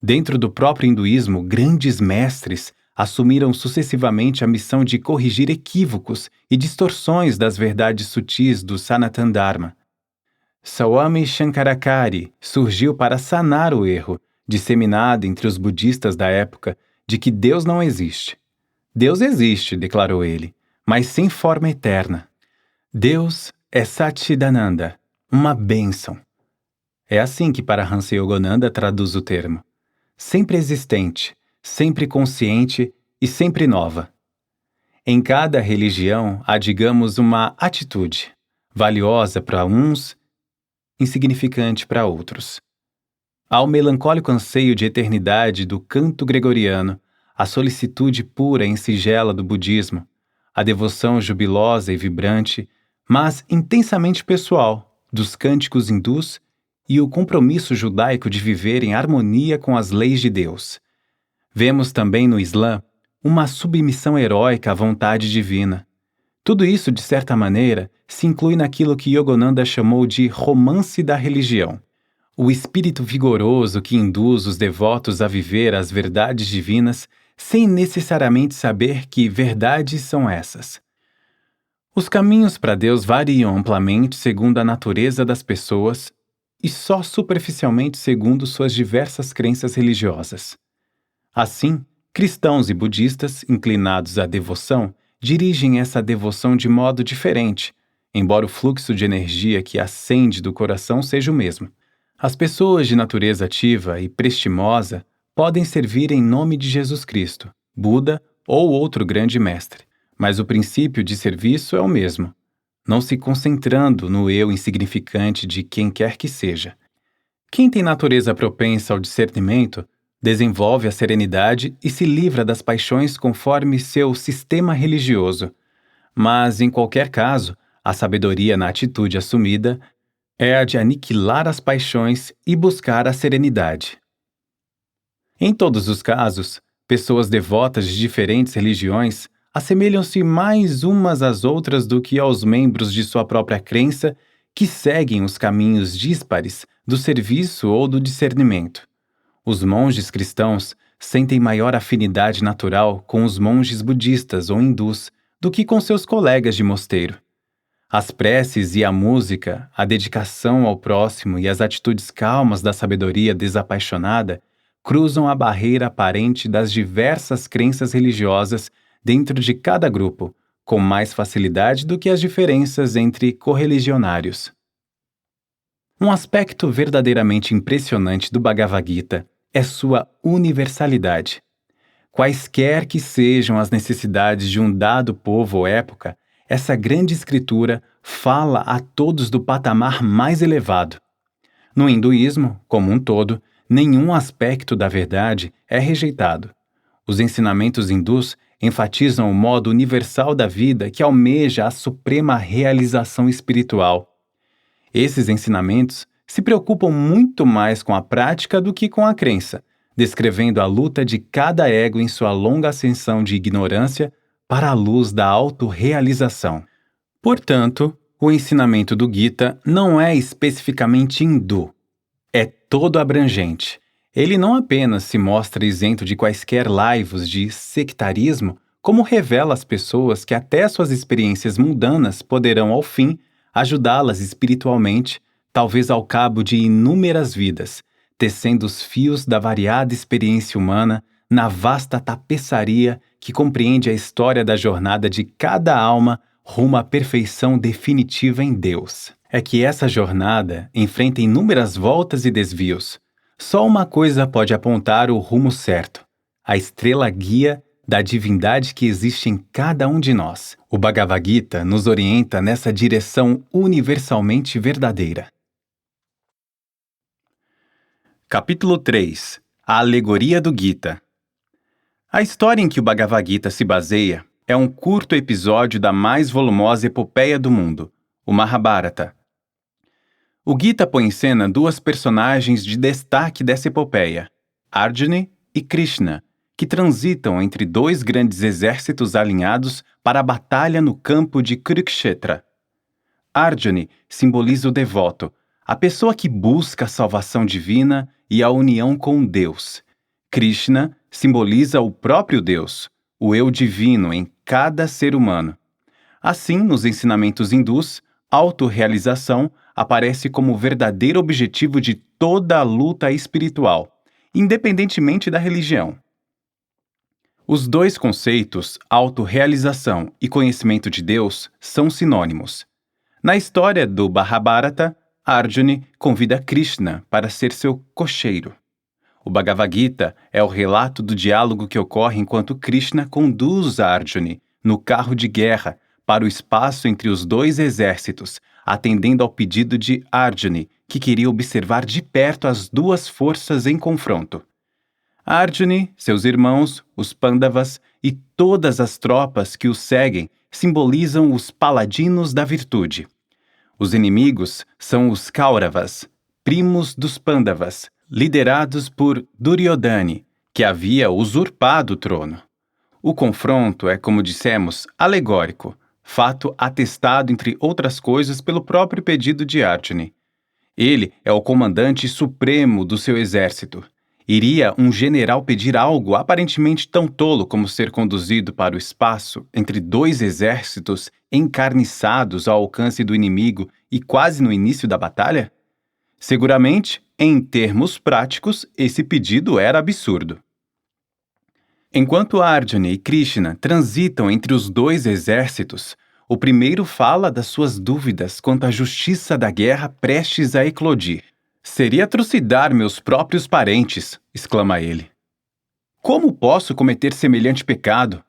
Dentro do próprio hinduísmo, grandes mestres assumiram sucessivamente a missão de corrigir equívocos e distorções das verdades sutis do Sanatana Dharma. Swami Shankaracharya surgiu para sanar o erro, disseminado entre os budistas da época, de que Deus não existe. Deus existe, declarou ele, mas sem forma eterna. Deus é Satchidananda, uma bênção. É assim que Paramahansa Yogananda traduz o termo. Sempre existente, sempre consciente e sempre nova. Em cada religião há, digamos, uma atitude, valiosa para uns, insignificante para outros. Há o melancólico anseio de eternidade do canto gregoriano, a solicitude pura e singela do budismo, a devoção jubilosa e vibrante, mas intensamente pessoal, dos cânticos hindus e o compromisso judaico de viver em harmonia com as leis de Deus. Vemos também no Islã uma submissão heróica à vontade divina. Tudo isso, de certa maneira, se inclui naquilo que Yogananda chamou de romance da religião, o espírito vigoroso que induz os devotos a viver as verdades divinas sem necessariamente saber que verdades são essas. Os caminhos para Deus variam amplamente segundo a natureza das pessoas e só superficialmente segundo suas diversas crenças religiosas. Assim, cristãos e budistas, inclinados à devoção, dirigem essa devoção de modo diferente, embora o fluxo de energia que ascende do coração seja o mesmo. As pessoas de natureza ativa e prestimosa podem servir em nome de Jesus Cristo, Buda ou outro grande mestre, mas o princípio de serviço é o mesmo, não se concentrando no eu insignificante de quem quer que seja. Quem tem natureza propensa ao discernimento desenvolve a serenidade e se livra das paixões conforme seu sistema religioso. Mas, em qualquer caso, a sabedoria na atitude assumida é a de aniquilar as paixões e buscar a serenidade. Em todos os casos, pessoas devotas de diferentes religiões assemelham-se mais umas às outras do que aos membros de sua própria crença que seguem os caminhos díspares do serviço ou do discernimento. Os monges cristãos sentem maior afinidade natural com os monges budistas ou hindus do que com seus colegas de mosteiro. As preces e a música, a dedicação ao próximo e as atitudes calmas da sabedoria desapaixonada cruzam a barreira aparente das diversas crenças religiosas dentro de cada grupo, com mais facilidade do que as diferenças entre correligionários. Um aspecto verdadeiramente impressionante do Bhagavad Gita é sua universalidade. Quaisquer que sejam as necessidades de um dado povo ou época, essa grande escritura fala a todos do patamar mais elevado. No hinduísmo, como um todo, nenhum aspecto da verdade é rejeitado. Os ensinamentos hindus enfatizam o modo universal da vida que almeja a suprema realização espiritual. Esses ensinamentos se preocupam muito mais com a prática do que com a crença, descrevendo a luta de cada ego em sua longa ascensão de ignorância para a luz da autorrealização. Portanto, o ensinamento do Gita não é especificamente hindu, é todo abrangente. Ele não apenas se mostra isento de quaisquer laivos de sectarismo, como revela às pessoas que até suas experiências mundanas poderão, ao fim, ajudá-las espiritualmente, talvez ao cabo de inúmeras vidas, tecendo os fios da variada experiência humana na vasta tapeçaria que compreende a história da jornada de cada alma rumo à perfeição definitiva em Deus. É que essa jornada enfrenta inúmeras voltas e desvios. Só uma coisa pode apontar o rumo certo: a estrela guia da divindade que existe em cada um de nós. O Bhagavad Gita nos orienta nessa direção universalmente verdadeira. Capítulo 3. A Alegoria do Gita. A história em que o Bhagavad Gita se baseia é um curto episódio da mais volumosa epopeia do mundo, o Mahabharata. O Gita põe em cena duas personagens de destaque dessa epopeia, Arjuna e Krishna, que transitam entre dois grandes exércitos alinhados para a batalha no campo de Kurukshetra. Arjuna simboliza o devoto, a pessoa que busca a salvação divina e a união com Deus. Krishna simboliza o próprio Deus, o eu divino em cada ser humano. Assim, nos ensinamentos hindus, autorrealização aparece como o verdadeiro objetivo de toda a luta espiritual, independentemente da religião. Os dois conceitos, autorrealização e conhecimento de Deus, são sinônimos. Na história do Mahabharata, Arjuna convida Krishna para ser seu cocheiro. O Bhagavad Gita é o relato do diálogo que ocorre enquanto Krishna conduz Arjuna no carro de guerra para o espaço entre os dois exércitos, atendendo ao pedido de Arjuna, que queria observar de perto as duas forças em confronto. Arjuna, seus irmãos, os Pandavas e todas as tropas que o seguem simbolizam os paladinos da virtude. Os inimigos são os Kauravas, primos dos Pandavas, liderados por Duryodhana, que havia usurpado o trono. O confronto é, como dissemos, alegórico, fato atestado, entre outras coisas, pelo próprio pedido de Arjuna. Ele é o comandante supremo do seu exército. Iria um general pedir algo aparentemente tão tolo como ser conduzido para o espaço entre dois exércitos encarniçados ao alcance do inimigo e quase no início da batalha? Seguramente, em termos práticos, esse pedido era absurdo. Enquanto Arjuna e Krishna transitam entre os dois exércitos, o primeiro fala das suas dúvidas quanto à justiça da guerra prestes a eclodir. "Seria trucidar meus próprios parentes", exclama ele. "Como posso cometer semelhante pecado?"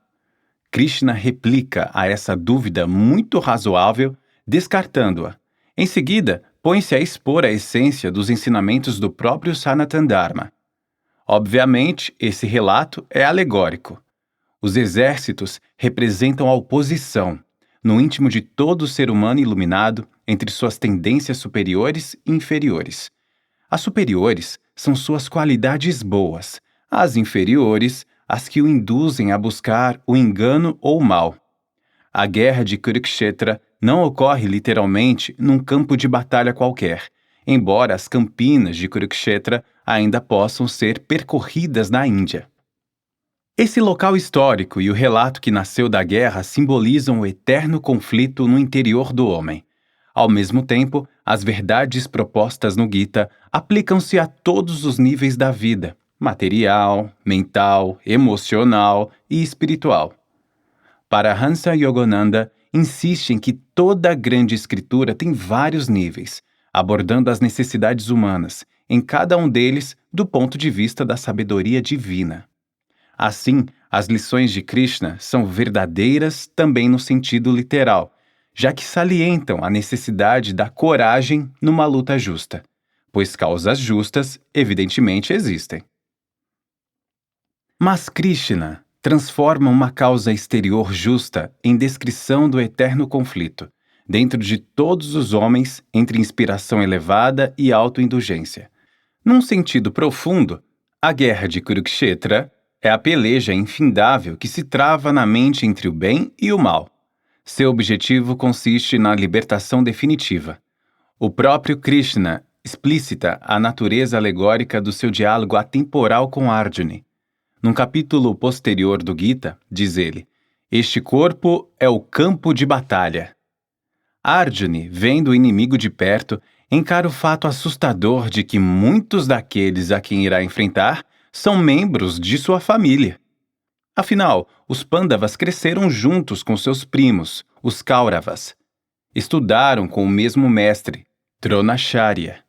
Krishna replica a essa dúvida muito razoável, descartando-a. Em seguida, põe-se a expor a essência dos ensinamentos do próprio Sanatana Dharma. Obviamente, esse relato é alegórico. Os exércitos representam a oposição, no íntimo de todo ser humano iluminado, entre suas tendências superiores e inferiores. As superiores são suas qualidades boas, as inferiores, as que o induzem a buscar o engano ou o mal. A guerra de Kurukshetra não ocorre literalmente num campo de batalha qualquer, embora as campinas de Kurukshetra ainda possam ser percorridas na Índia. Esse local histórico e o relato que nasceu da guerra simbolizam o eterno conflito no interior do homem. Ao mesmo tempo, as verdades propostas no Gita aplicam-se a todos os níveis da vida, material, mental, emocional e espiritual. Paramahansa Yogananda insiste em que toda a grande escritura tem vários níveis, abordando as necessidades humanas, em cada um deles do ponto de vista da sabedoria divina. Assim, as lições de Krishna são verdadeiras também no sentido literal, já que salientam a necessidade da coragem numa luta justa, pois causas justas, evidentemente, existem. Mas Krishna transforma uma causa exterior justa em descrição do eterno conflito, dentro de todos os homens entre inspiração elevada e autoindulgência. Num sentido profundo, a guerra de Kurukshetra é a peleja infindável que se trava na mente entre o bem e o mal. Seu objetivo consiste na libertação definitiva. O próprio Krishna explicita a natureza alegórica do seu diálogo atemporal com Arjuna. Num capítulo posterior do Gita, diz ele: "Este corpo é o campo de batalha." Arjuna, vendo o inimigo de perto, encara o fato assustador de que muitos daqueles a quem irá enfrentar são membros de sua família. Afinal, os Pândavas cresceram juntos com seus primos, os Kauravas. Estudaram com o mesmo mestre, Dronacharya.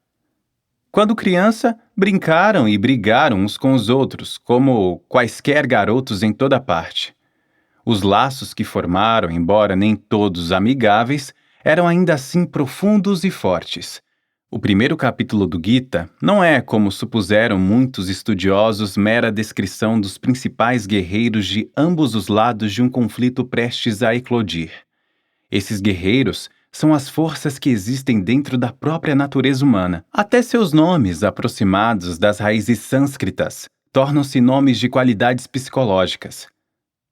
Quando criança, brincaram e brigaram uns com os outros, como quaisquer garotos em toda parte. Os laços que formaram, embora nem todos amigáveis, eram ainda assim profundos e fortes. O primeiro capítulo do Gita não é, como supuseram muitos estudiosos, mera descrição dos principais guerreiros de ambos os lados de um conflito prestes a eclodir. Esses guerreiros são as forças que existem dentro da própria natureza humana. Até seus nomes, aproximados das raízes sânscritas, tornam-se nomes de qualidades psicológicas.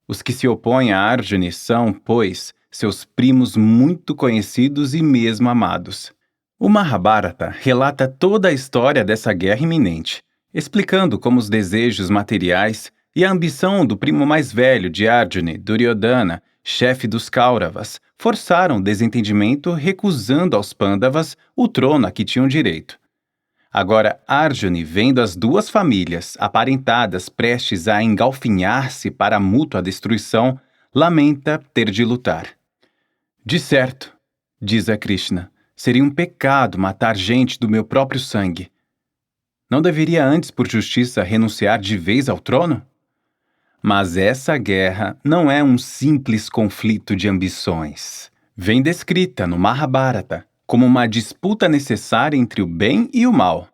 Os que se opõem a Arjuna são, pois, seus primos muito conhecidos e mesmo amados. O Mahabharata relata toda a história dessa guerra iminente, explicando como os desejos materiais e a ambição do primo mais velho de Arjuna, Duryodhana, chefe dos Kauravas, forçaram o desentendimento, recusando aos Pandavas o trono a que tinham direito. Agora, Arjuna, vendo as duas famílias aparentadas prestes a engalfinhar-se para a mútua destruição, lamenta ter de lutar. De certo, diz a Krishna, seria um pecado matar gente do meu próprio sangue. Não deveria antes, por justiça, renunciar de vez ao trono? Mas essa guerra não é um simples conflito de ambições. Vem descrita no Mahabharata como uma disputa necessária entre o bem e o mal.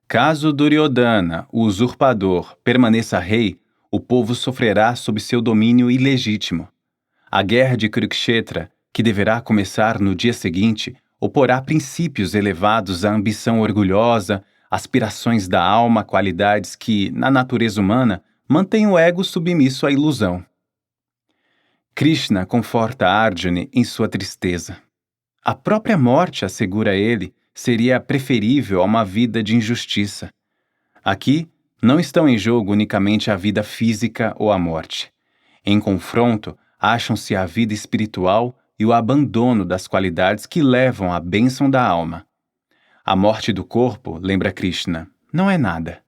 Caso Duryodhana, o usurpador, permaneça rei, o povo sofrerá sob seu domínio ilegítimo. A guerra de Kurukshetra, que deverá começar no dia seguinte, oporá princípios elevados à ambição orgulhosa, aspirações da alma, qualidades que, na natureza humana, mantêm o ego submisso à ilusão. Krishna conforta Arjuna em sua tristeza. A própria morte, assegura a ele, seria preferível a uma vida de injustiça. Aqui, não estão em jogo unicamente a vida física ou a morte. Em confronto, acham-se a vida espiritual e o abandono das qualidades que levam à bênção da alma. A morte do corpo, lembra Krishna, não é nada.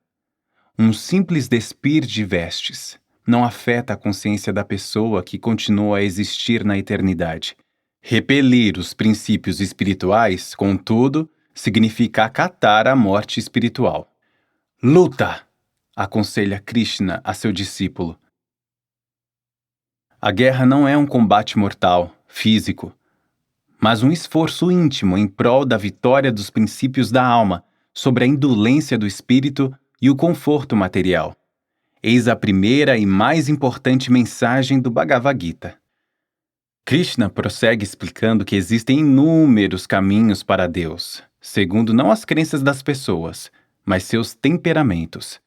Um simples despir de vestes não afeta a consciência da pessoa que continua a existir na eternidade. Repelir os princípios espirituais, contudo, significa acatar a morte espiritual. Luta! Aconselha Krishna a seu discípulo. A guerra não é um combate mortal, físico, mas um esforço íntimo em prol da vitória dos princípios da alma sobre a indolência do espírito e o conforto material. Eis a primeira e mais importante mensagem do Bhagavad Gita. Krishna prossegue explicando que existem inúmeros caminhos para Deus, segundo não as crenças das pessoas, mas seus temperamentos.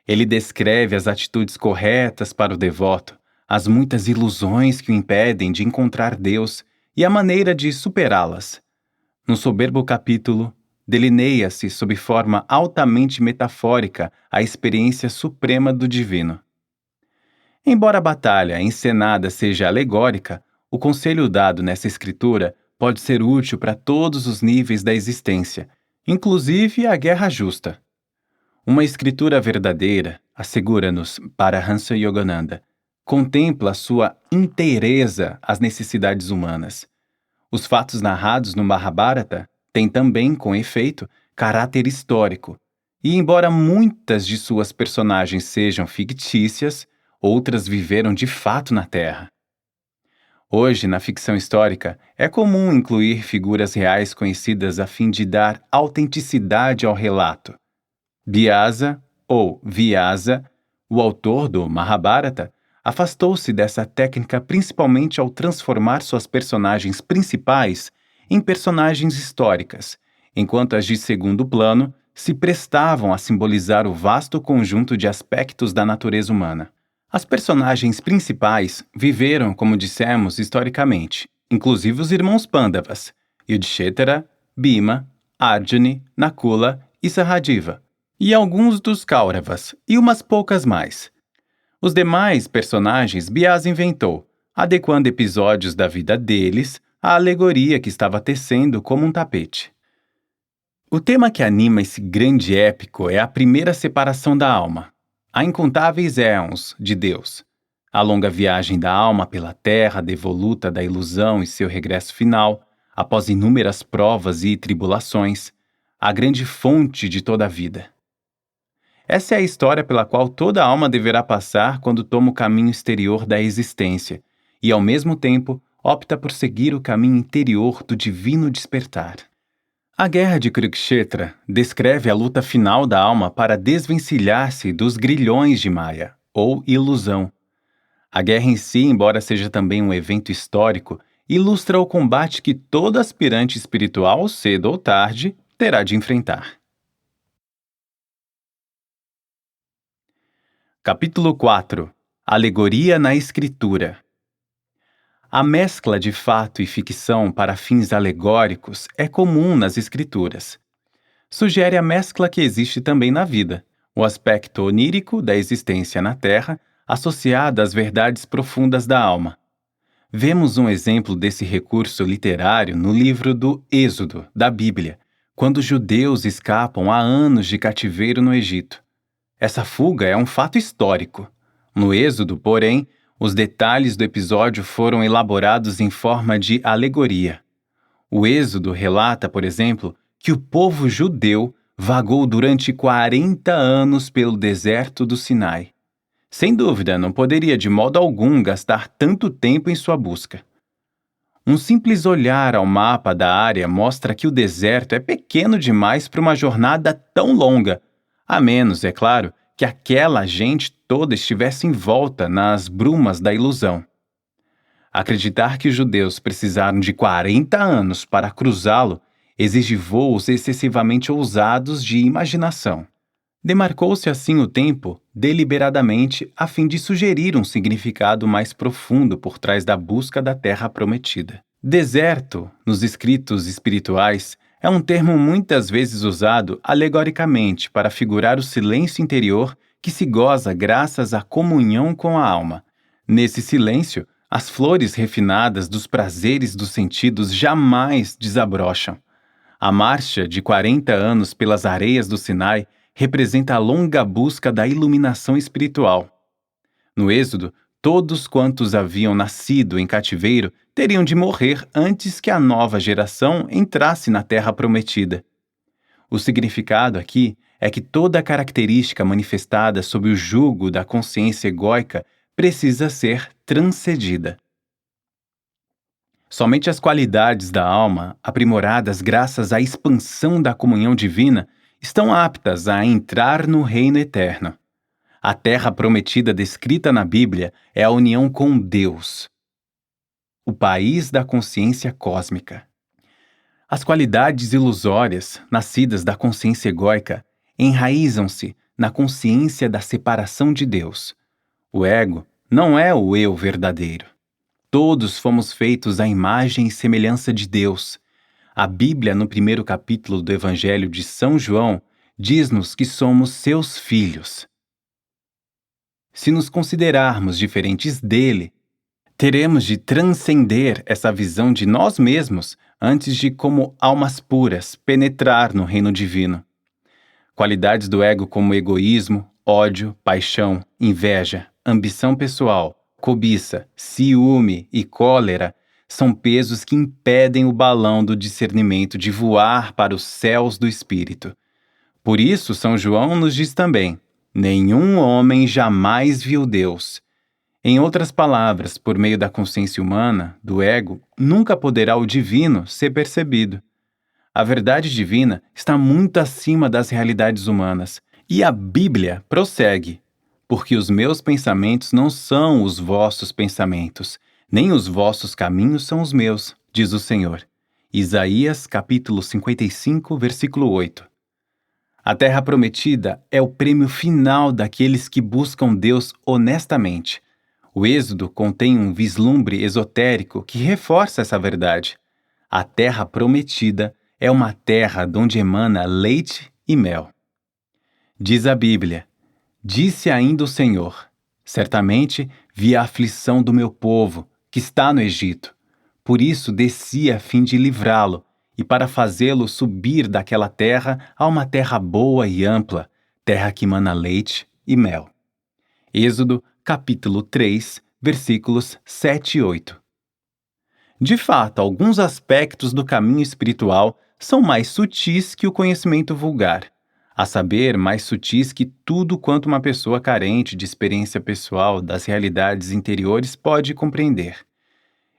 Ele descreve as atitudes corretas para o devoto, as muitas ilusões que o impedem de encontrar Deus e a maneira de superá-las. No soberbo capítulo, delineia-se sob forma altamente metafórica a experiência suprema do divino. Embora a batalha encenada seja alegórica, o conselho dado nessa escritura pode ser útil para todos os níveis da existência, inclusive a guerra justa. Uma escritura verdadeira, assegura-nos Paramahansa Yogananda, contempla sua inteireza as necessidades humanas. Os fatos narrados no Mahabharata têm também, com efeito, caráter histórico, e embora muitas de suas personagens sejam fictícias, outras viveram de fato na Terra. Hoje, na ficção histórica, é comum incluir figuras reais conhecidas a fim de dar autenticidade ao relato. Vyasa, ou Vyasa, o autor do Mahabharata, afastou-se dessa técnica principalmente ao transformar suas personagens principais em personagens históricas, enquanto as de segundo plano se prestavam a simbolizar o vasto conjunto de aspectos da natureza humana. As personagens principais viveram, como dissemos, historicamente, inclusive os irmãos Pandavas, Yudhishthira, Bhima, Arjuna, Nakula e Sahadeva, e alguns dos Kauravas, e umas poucas mais. Os demais personagens Vyasa inventou, adequando episódios da vida deles à alegoria que estava tecendo como um tapete. O tema que anima esse grande épico é a primeira separação da alma. Há incontáveis éons de Deus. A longa viagem da alma pela terra, devoluta da ilusão e seu regresso final, após inúmeras provas e tribulações, a grande fonte de toda a vida. Essa é a história pela qual toda alma deverá passar quando toma o caminho exterior da existência e, ao mesmo tempo, opta por seguir o caminho interior do divino despertar. A Guerra de Kurukshetra descreve a luta final da alma para desvencilhar-se dos grilhões de Maya, ou ilusão. A guerra em si, embora seja também um evento histórico, ilustra o combate que todo aspirante espiritual, cedo ou tarde, terá de enfrentar. Capítulo 4. Alegoria na Escritura. A mescla de fato e ficção para fins alegóricos é comum nas Escrituras. Sugere a mescla que existe também na vida, o aspecto onírico da existência na Terra, associado às verdades profundas da alma. Vemos um exemplo desse recurso literário no livro do Êxodo, da Bíblia, quando os judeus escapam há anos de cativeiro no Egito. Essa fuga é um fato histórico. No Êxodo, porém, os detalhes do episódio foram elaborados em forma de alegoria. O Êxodo relata, por exemplo, que o povo judeu vagou durante 40 anos pelo deserto do Sinai. Sem dúvida, não poderia de modo algum gastar tanto tempo em sua busca. Um simples olhar ao mapa da área mostra que o deserto é pequeno demais para uma jornada tão longa, a menos, é claro, que aquela gente toda estivesse envolta nas brumas da ilusão. Acreditar que os judeus precisaram de 40 anos para cruzá-lo exige voos excessivamente ousados de imaginação. Demarcou-se assim o tempo deliberadamente a fim de sugerir um significado mais profundo por trás da busca da terra prometida. Deserto, nos escritos espirituais, é um termo muitas vezes usado alegoricamente para figurar o silêncio interior que se goza graças à comunhão com a alma. Nesse silêncio, as flores refinadas dos prazeres dos sentidos jamais desabrocham. A marcha de 40 anos pelas areias do Sinai representa a longa busca da iluminação espiritual. No Êxodo, todos quantos haviam nascido em cativeiro teriam de morrer antes que a nova geração entrasse na Terra Prometida. O significado aqui é que toda característica manifestada sob o jugo da consciência egóica precisa ser transcendida. Somente as qualidades da alma, aprimoradas graças à expansão da comunhão divina, estão aptas a entrar no reino eterno. A terra prometida descrita na Bíblia é a união com Deus, o país da consciência cósmica. As qualidades ilusórias, nascidas da consciência egóica, enraizam-se na consciência da separação de Deus. O ego não é o eu verdadeiro. Todos fomos feitos à imagem e semelhança de Deus. A Bíblia, no primeiro capítulo do Evangelho de São João, diz-nos que somos seus filhos. Se nos considerarmos diferentes dele, teremos de transcender essa visão de nós mesmos antes de, como almas puras, penetrar no reino divino. Qualidades do ego como egoísmo, ódio, paixão, inveja, ambição pessoal, cobiça, ciúme e cólera são pesos que impedem o balão do discernimento de voar para os céus do espírito. Por isso, São João nos diz também: nenhum homem jamais viu Deus. Em outras palavras, por meio da consciência humana, do ego, nunca poderá o divino ser percebido. A verdade divina está muito acima das realidades humanas. E a Bíblia prossegue: porque os meus pensamentos não são os vossos pensamentos, nem os vossos caminhos são os meus, diz o Senhor. Isaías, capítulo 55, versículo 8. A terra prometida é o prêmio final daqueles que buscam Deus honestamente. O Êxodo contém um vislumbre esotérico que reforça essa verdade. A terra prometida é uma terra donde emana leite e mel. Diz a Bíblia: disse ainda o Senhor: certamente vi a aflição do meu povo, que está no Egito. Por isso desci a fim de livrá-lo, e para fazê-lo subir daquela terra a uma terra boa e ampla, terra que mana leite e mel. Êxodo, capítulo 3, versículos 7 e 8. De fato, alguns aspectos do caminho espiritual são mais sutis que o conhecimento vulgar, a saber, mais sutis que tudo quanto uma pessoa carente de experiência pessoal das realidades interiores pode compreender.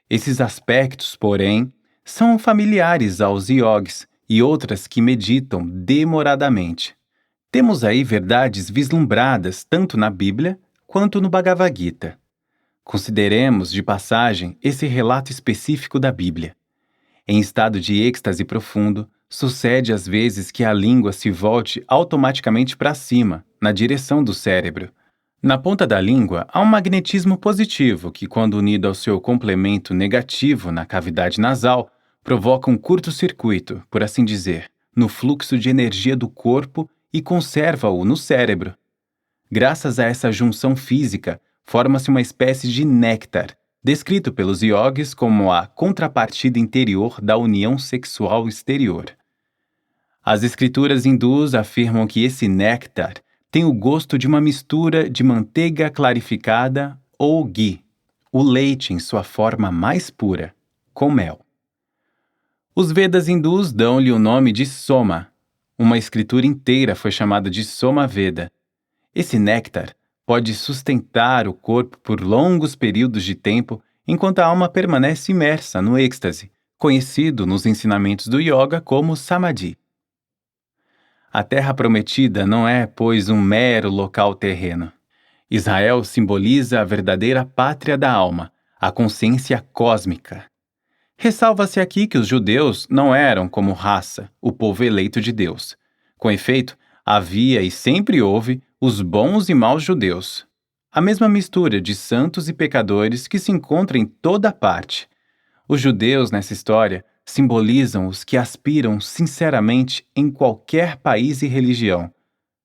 Esses aspectos, porém, são familiares aos iogues e outras que meditam demoradamente. Temos aí verdades vislumbradas tanto na Bíblia quanto no Bhagavad Gita. Consideremos, de passagem, esse relato específico da Bíblia. Em estado de êxtase profundo, sucede às vezes que a língua se volte automaticamente para cima, na direção do cérebro. Na ponta da língua há um magnetismo positivo que, quando unido ao seu complemento negativo na cavidade nasal, provoca um curto-circuito, por assim dizer, no fluxo de energia do corpo e conserva-o no cérebro. Graças a essa junção física, forma-se uma espécie de néctar, descrito pelos iogues como a contrapartida interior da união sexual exterior. As escrituras hindus afirmam que esse néctar tem o gosto de uma mistura de manteiga clarificada ou ghee, o leite em sua forma mais pura, com mel. Os Vedas hindus dão-lhe o nome de Soma. Uma escritura inteira foi chamada de Soma Veda. Esse néctar pode sustentar o corpo por longos períodos de tempo enquanto a alma permanece imersa no êxtase, conhecido nos ensinamentos do yoga como Samadhi. A Terra Prometida não é, pois, um mero local terreno. Israel simboliza a verdadeira pátria da alma, a consciência cósmica. Ressalva-se aqui que os judeus não eram, como raça, o povo eleito de Deus. Com efeito, havia e sempre houve os bons e maus judeus. A mesma mistura de santos e pecadores que se encontra em toda parte. Os judeus, nessa história, simbolizam os que aspiram sinceramente em qualquer país e religião,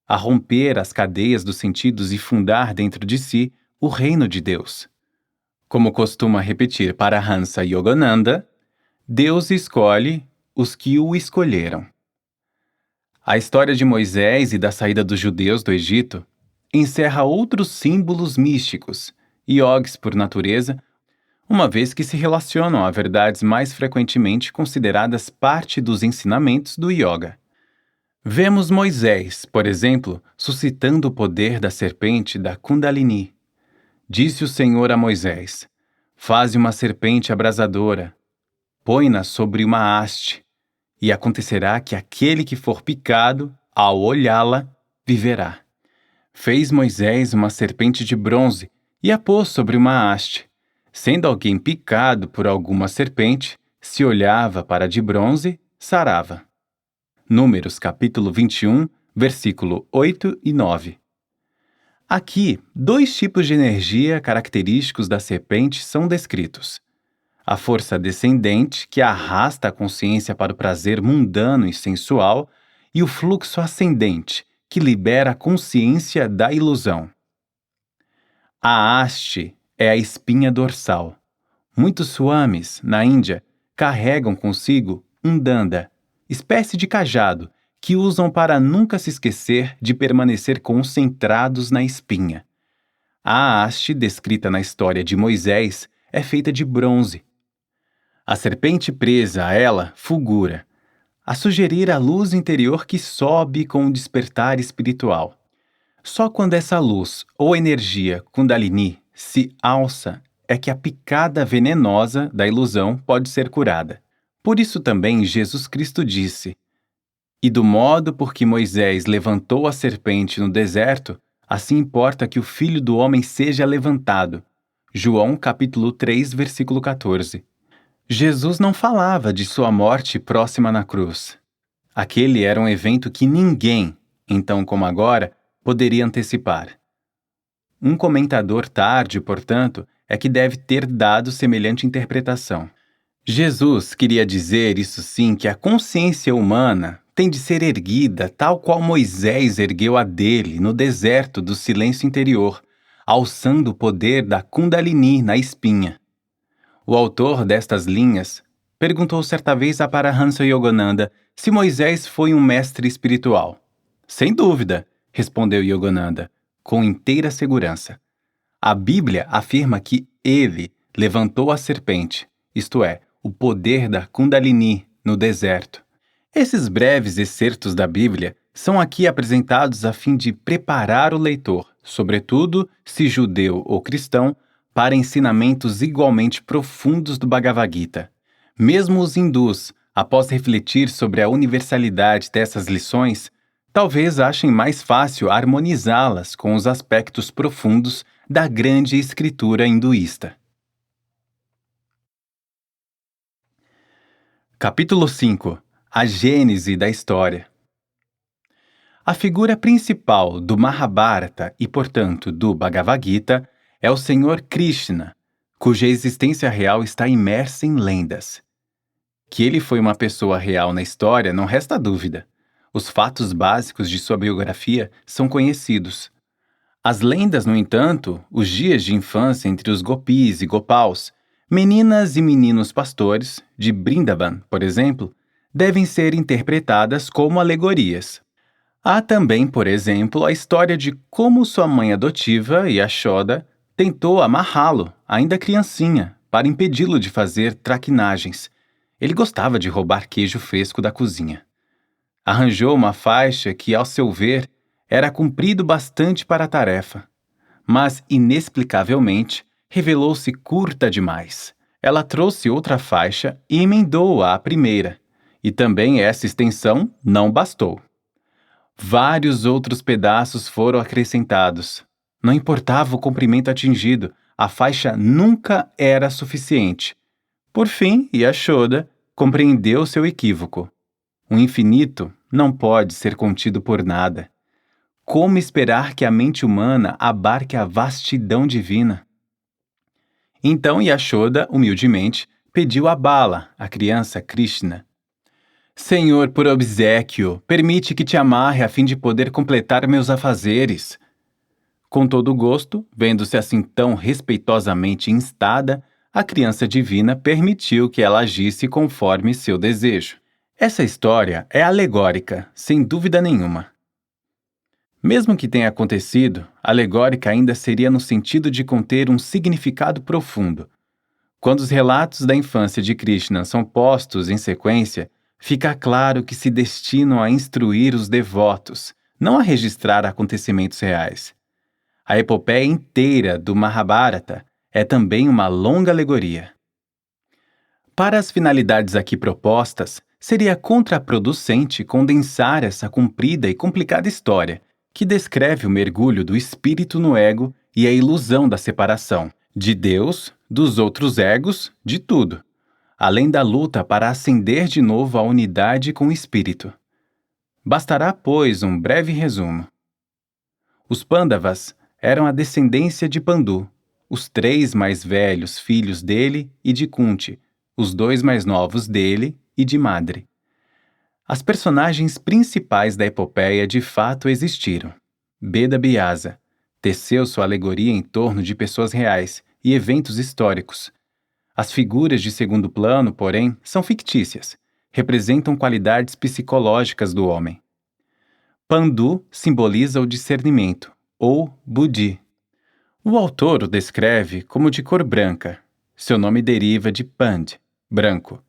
a romper as cadeias dos sentidos e fundar dentro de si o reino de Deus. Como costuma repetir Paramahansa Yogananda, Deus escolhe os que o escolheram. A história de Moisés e da saída dos judeus do Egito encerra outros símbolos místicos, iogues por natureza, uma vez que se relacionam a verdades mais frequentemente consideradas parte dos ensinamentos do yoga. Vemos Moisés, por exemplo, suscitando o poder da serpente da Kundalini. Disse o Senhor a Moisés: faze uma serpente abrasadora, põe-na sobre uma haste, e acontecerá que aquele que for picado, ao olhá-la, viverá. Fez Moisés uma serpente de bronze e a pôs sobre uma haste. Sendo alguém picado por alguma serpente, se olhava para a de bronze, sarava. Números capítulo 21, versículo 8 e 9. Aqui, dois tipos de energia característicos da serpente são descritos. A força descendente, que arrasta a consciência para o prazer mundano e sensual, e o fluxo ascendente, que libera a consciência da ilusão. A haste é a espinha dorsal. Muitos swamis, na Índia, carregam consigo um danda, espécie de cajado, que usam para nunca se esquecer de permanecer concentrados na espinha. A haste, descrita na história de Moisés, é feita de bronze. A serpente presa a ela fulgura, a sugerir a luz interior que sobe com o despertar espiritual. Só quando essa luz ou energia Kundalini se alça é que a picada venenosa da ilusão pode ser curada. Por isso também Jesus Cristo disse: e do modo por que Moisés levantou a serpente no deserto, assim importa que o Filho do Homem seja levantado. João capítulo 3, versículo 14. Jesus não falava de sua morte próxima na cruz. Aquele era um evento que ninguém, então como agora, poderia antecipar. Um comentador tarde, portanto, é que deve ter dado semelhante interpretação. Jesus queria dizer, isso sim, que a consciência humana tem de ser erguida tal qual Moisés ergueu a dele no deserto do silêncio interior, alçando o poder da Kundalini na espinha. O autor destas linhas perguntou certa vez a Paramahansa Yogananda se Moisés foi um mestre espiritual. Sem dúvida, respondeu Yogananda, com inteira segurança. A Bíblia afirma que ele levantou a serpente, isto é, o poder da Kundalini, no deserto. Esses breves excertos da Bíblia são aqui apresentados a fim de preparar o leitor, sobretudo se judeu ou cristão, para ensinamentos igualmente profundos do Bhagavad Gita. Mesmo os hindus, após refletir sobre a universalidade dessas lições, talvez achem mais fácil harmonizá-las com os aspectos profundos da grande escritura hinduísta. Capítulo 5. A Gênese da História. A figura principal do Mahabharata e, portanto, do Bhagavad Gita é o Senhor Krishna, cuja existência real está imersa em lendas. Que ele foi uma pessoa real na história não resta dúvida. Os fatos básicos de sua biografia são conhecidos. As lendas, no entanto, os dias de infância entre os gopis e gopals, meninas e meninos pastores, de Brindavan, por exemplo, devem ser interpretadas como alegorias. Há também, por exemplo, a história de como sua mãe adotiva, Yashoda, tentou amarrá-lo, ainda criancinha, para impedi-lo de fazer traquinagens. Ele gostava de roubar queijo fresco da cozinha. Arranjou uma faixa que, ao seu ver, era comprido bastante para a tarefa. Mas, inexplicavelmente, revelou-se curta demais. Ela trouxe outra faixa e emendou-a à primeira, e também essa extensão não bastou. Vários outros pedaços foram acrescentados. Não importava o comprimento atingido, a faixa nunca era suficiente. Por fim, Yashoda compreendeu seu equívoco. O infinito não pode ser contido por nada. Como esperar que a mente humana abarque a vastidão divina? Então Yashoda, humildemente, pediu a Bala, a criança Krishna. Senhor, por obséquio, permite que te amarre a fim de poder completar meus afazeres. Com todo gosto, vendo-se assim tão respeitosamente instada, a criança divina permitiu que ela agisse conforme seu desejo. Essa história é alegórica, sem dúvida nenhuma. Mesmo que tenha acontecido, alegórica ainda seria no sentido de conter um significado profundo. Quando os relatos da infância de Krishna são postos em sequência, fica claro que se destinam a instruir os devotos, não a registrar acontecimentos reais. A epopeia inteira do Mahabharata é também uma longa alegoria. Para as finalidades aqui propostas, seria contraproducente condensar essa comprida e complicada história, que descreve o mergulho do espírito no ego e a ilusão da separação, de Deus, dos outros egos, de tudo, além da luta para ascender de novo à unidade com o espírito. Bastará, pois, um breve resumo. Os Pandavas eram a descendência de Pandu, os 3 mais velhos filhos dele e de Kunti, os 2 mais novos dele e de Madri. As personagens principais da epopeia de fato existiram. Beda Vyasa teceu sua alegoria em torno de pessoas reais e eventos históricos. As figuras de segundo plano, porém, são fictícias, representam qualidades psicológicas do homem. Pandu simboliza o discernimento, ou Buddhi. O autor o descreve como de cor branca. Seu nome deriva de Pand, branco.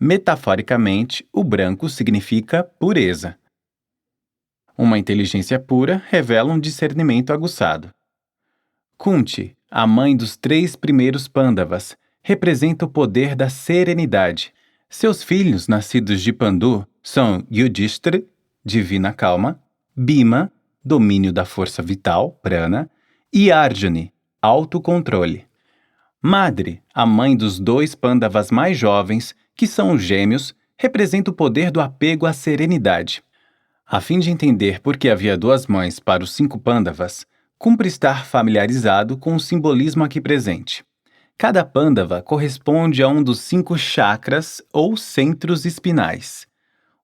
Metaforicamente, o branco significa pureza. Uma inteligência pura revela um discernimento aguçado. Kunti, a mãe dos 3 primeiros Pandavas, representa o poder da serenidade. Seus filhos nascidos de Pandu são Yudhishthira, divina calma, Bhima, domínio da força vital, prana, e Arjuna, autocontrole. Madri, a mãe dos 2 Pandavas mais jovens, que são os gêmeos, representa o poder do apego à serenidade. A fim de entender por que havia 2 mães para os 5 Pandavas, cumpre estar familiarizado com o simbolismo aqui presente. Cada Pandava corresponde a um dos 5 chakras ou centros espinais.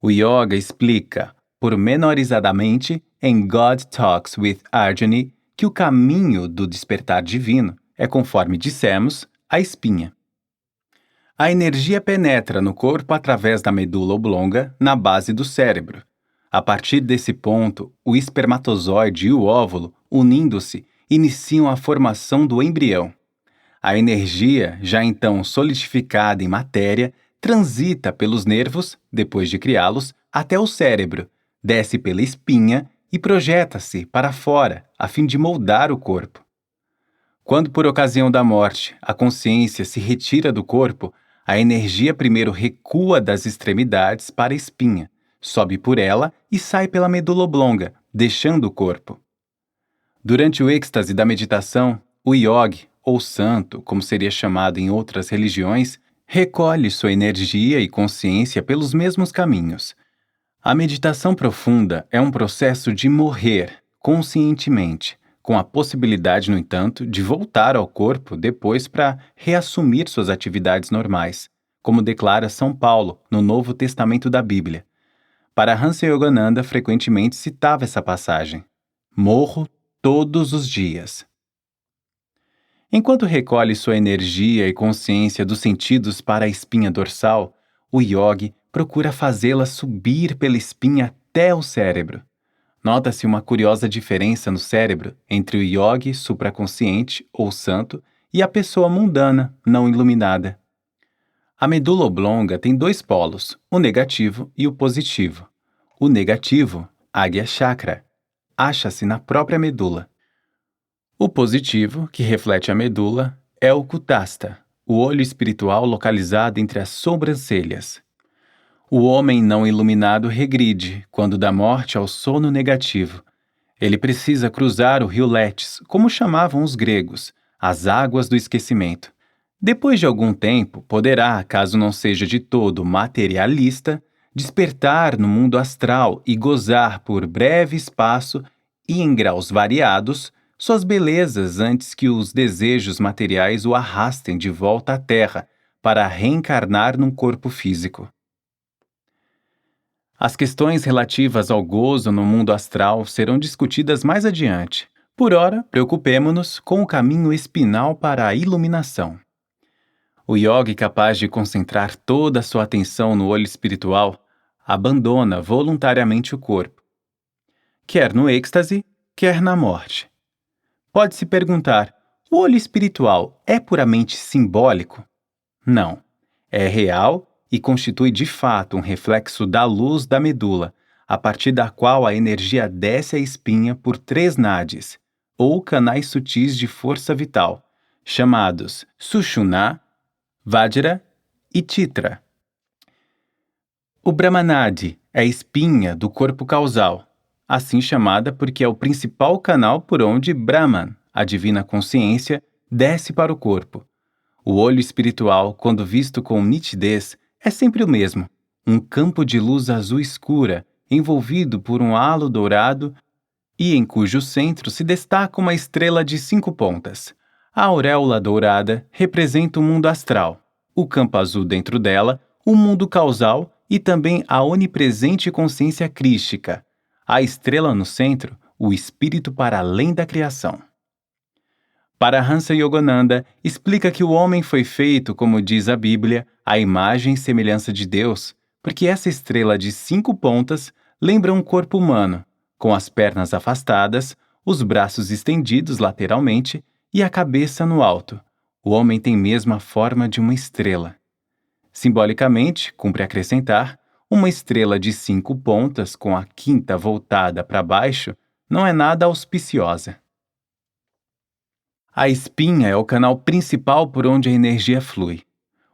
O yoga explica, pormenorizadamente, em God Talks with Arjuna, que o caminho do despertar divino é, conforme dissemos, a espinha. A energia penetra no corpo através da medula oblonga, na base do cérebro. A partir desse ponto, o espermatozoide e o óvulo, unindo-se, iniciam a formação do embrião. A energia, já então solidificada em matéria, transita pelos nervos, depois de criá-los, até o cérebro, desce pela espinha e projeta-se para fora, a fim de moldar o corpo. Quando, por ocasião da morte, a consciência se retira do corpo, a energia primeiro recua das extremidades para a espinha, sobe por ela e sai pela medula oblonga, deixando o corpo. Durante o êxtase da meditação, o yogi, ou santo, como seria chamado em outras religiões, recolhe sua energia e consciência pelos mesmos caminhos. A meditação profunda é um processo de morrer conscientemente, com a possibilidade, no entanto, de voltar ao corpo depois para reassumir suas atividades normais, como declara São Paulo no Novo Testamento da Bíblia. Para Hansa Yogananda, frequentemente citava essa passagem: "Morro todos os dias." Enquanto recolhe sua energia e consciência dos sentidos para a espinha dorsal, o yogi procura fazê-la subir pela espinha até o cérebro. Nota-se uma curiosa diferença no cérebro entre o yogi supraconsciente ou santo e a pessoa mundana, não iluminada. A medula oblonga tem dois polos, o negativo e o positivo. O negativo, Agya Chakra, acha-se na própria medula. O positivo, que reflete a medula, é o Kutastha, o olho espiritual localizado entre as sobrancelhas. O homem não iluminado regride quando dá morte ao sono negativo. Ele precisa cruzar o rio Létis, como chamavam os gregos, as águas do esquecimento. Depois de algum tempo, poderá, caso não seja de todo materialista, despertar no mundo astral e gozar por breve espaço e em graus variados suas belezas antes que os desejos materiais o arrastem de volta à Terra para reencarnar num corpo físico. As questões relativas ao gozo no mundo astral serão discutidas mais adiante. Por ora, preocupemo-nos com o caminho espinal para a iluminação. O yogi capaz de concentrar toda a sua atenção no olho espiritual abandona voluntariamente o corpo, quer no êxtase, quer na morte. Pode-se perguntar: o olho espiritual é puramente simbólico? Não. É real e constitui de fato um reflexo da luz da medula, a partir da qual a energia desce à espinha por 3 nadis, ou canais sutis de força vital, chamados Sushumna, Vajra e Chitra. O Brahmanadi é a espinha do corpo causal, assim chamada porque é o principal canal por onde Brahman, a divina consciência, desce para o corpo. O olho espiritual, quando visto com nitidez, é sempre o mesmo, um campo de luz azul escura, envolvido por um halo dourado e em cujo centro se destaca uma estrela de 5 pontas. A auréola dourada representa o mundo astral, o campo azul dentro dela, o mundo causal e também a onipresente consciência crística. A estrela no centro, o espírito para além da criação. Para Hansa Yogananda, explica que o homem foi feito, como diz a Bíblia, à imagem e semelhança de Deus, porque essa estrela de 5 pontas lembra um corpo humano, com as pernas afastadas, os braços estendidos lateralmente e a cabeça no alto. O homem tem mesmo a forma de uma estrela. Simbolicamente, cumpre acrescentar, uma estrela de 5 pontas com a quinta voltada para baixo não é nada auspiciosa. A espinha é o canal principal por onde a energia flui.